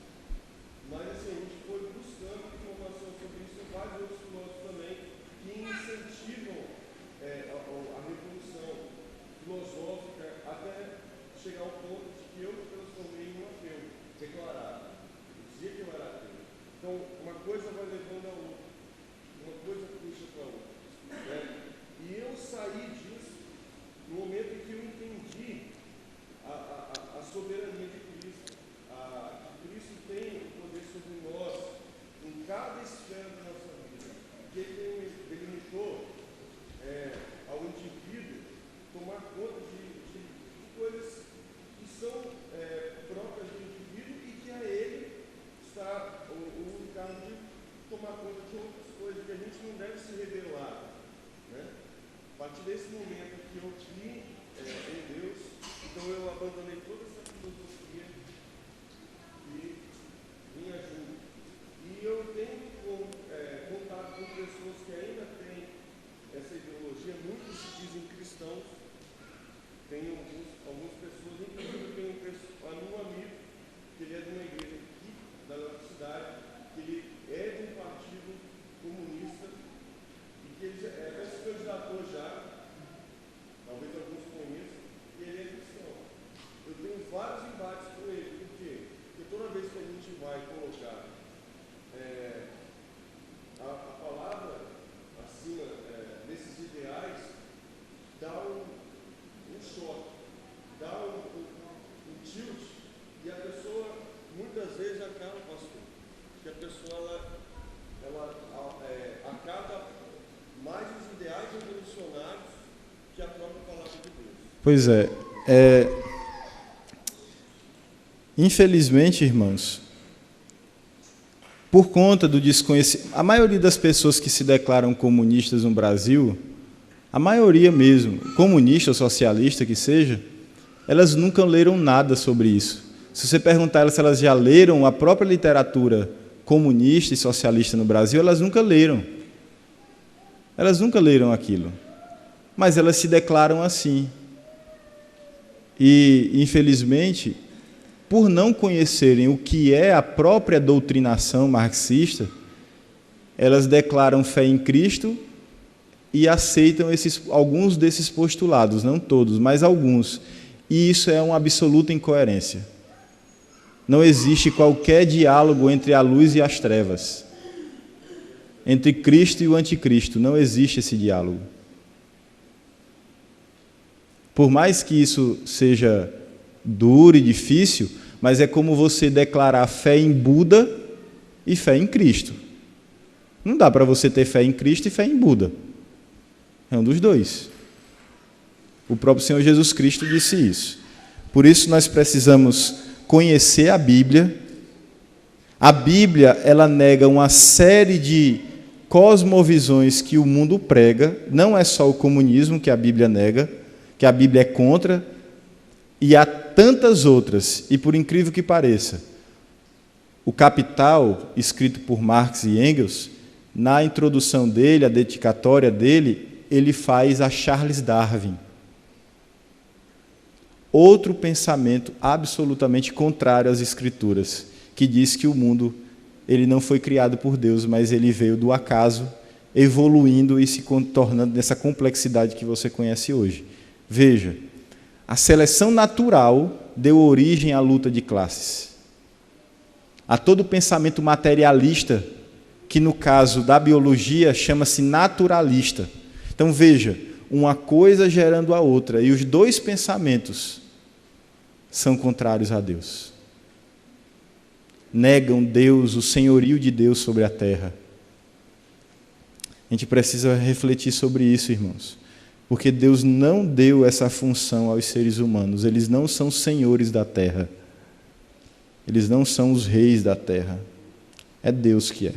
[SPEAKER 2] Mas assim, a gente foi buscando informação sobre isso e vários outros filósofos também que incentivam a revolução filosófica até chegar ao ponto de que eu me transformei em um ateu, declarado. Eu dizia que eu era ateu. Então, uma coisa vai levando a outra. Uma coisa puxa para a outra. Né? E eu saí disso no momento em que eu entendi a soberania de Cristo. Que Cristo tem o poder sobre nós em cada esfera da nossa vida. Que ele delimitou ao indivíduo tomar conta de coisas que são próprias do indivíduo e que a ele está o encargo de tomar conta de outras coisas que a gente não deve se rebelar. Né? A partir desse momento que eu vi em Deus, então eu abandonei toda essa filosofia e vim junto. E eu tenho contato com pessoas
[SPEAKER 1] Pois é. Infelizmente, irmãos, por conta do desconhecimento, a maioria das pessoas que se declaram comunistas no Brasil, a maioria mesmo, comunista ou socialista que seja, elas nunca leram nada sobre isso. Se você perguntar elas se elas já leram a própria literatura comunista e socialista no Brasil, elas nunca leram. Elas nunca leram aquilo. Mas elas se declaram assim. E, infelizmente, por não conhecerem o que é a própria doutrinação marxista, elas declaram fé em Cristo e aceitam alguns desses postulados, não todos, mas alguns. E isso é uma absoluta incoerência. Não existe qualquer diálogo entre a luz e as trevas. Entre Cristo e o anticristo, não existe esse diálogo. Por mais que isso seja duro e difícil, mas é como você declarar fé em Buda e fé em Cristo. Não dá para você ter fé em Cristo e fé em Buda. É um dos dois. O próprio Senhor Jesus Cristo disse isso. Por isso nós precisamos conhecer a Bíblia. A Bíblia, ela nega uma série de cosmovisões que o mundo prega. Não é só o comunismo que a Bíblia nega, que a Bíblia é contra, e há tantas outras. E por incrível que pareça, o Capital, escrito por Marx e Engels, na introdução dele, a dedicatória dele, ele faz a Charles Darwin. Outro pensamento absolutamente contrário às Escrituras, que diz que o mundo ele não foi criado por Deus, mas ele veio do acaso, evoluindo e se tornando nessa complexidade que você conhece hoje. Veja, a seleção natural deu origem à luta de classes. A todo pensamento materialista, que no caso da biologia chama-se naturalista. Então veja, uma coisa gerando a outra, e os dois pensamentos são contrários a Deus. Negam Deus, o senhorio de Deus sobre a terra. A gente precisa refletir sobre isso, irmãos. Porque Deus não deu essa função aos seres humanos. Eles não são senhores da terra. Eles não são os reis da terra. É Deus que é.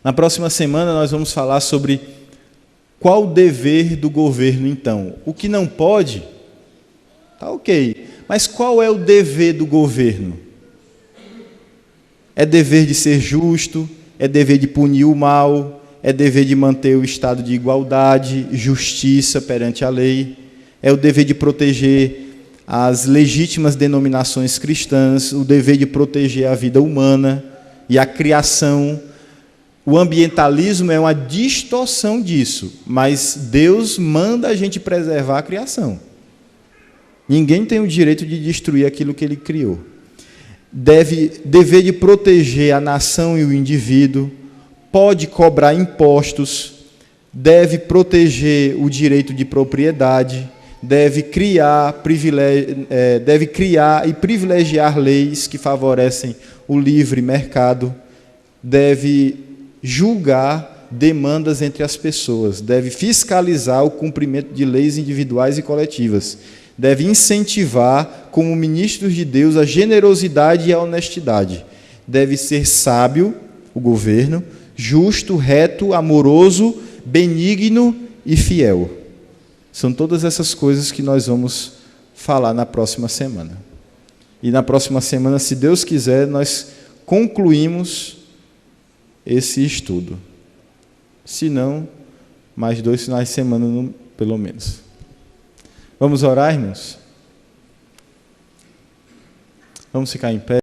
[SPEAKER 1] Na próxima semana nós vamos falar sobre qual o dever do governo, então. O que não pode, tá ok. Mas qual é o dever do governo? É dever de ser justo, é dever de punir o mal, é dever de manter o estado de igualdade, justiça perante a lei, é o dever de proteger as legítimas denominações cristãs, o dever de proteger a vida humana e a criação. O ambientalismo é uma distorção disso, mas Deus manda a gente preservar a criação. Ninguém tem o direito de destruir aquilo que Ele criou. Dever de proteger a nação e o indivíduo, pode cobrar impostos, deve proteger o direito de propriedade, deve criar e privilegiar leis que favorecem o livre mercado, deve julgar demandas entre as pessoas, deve fiscalizar o cumprimento de leis individuais e coletivas, deve incentivar, como ministros de Deus, a generosidade e a honestidade, deve ser sábio, o governo, justo, reto, amoroso, benigno e fiel. São todas essas coisas que nós vamos falar na próxima semana. E na próxima semana, se Deus quiser, nós concluímos esse estudo. Se não, mais 2 finais de semana, pelo menos. Vamos orar, irmãos? Vamos ficar em pé.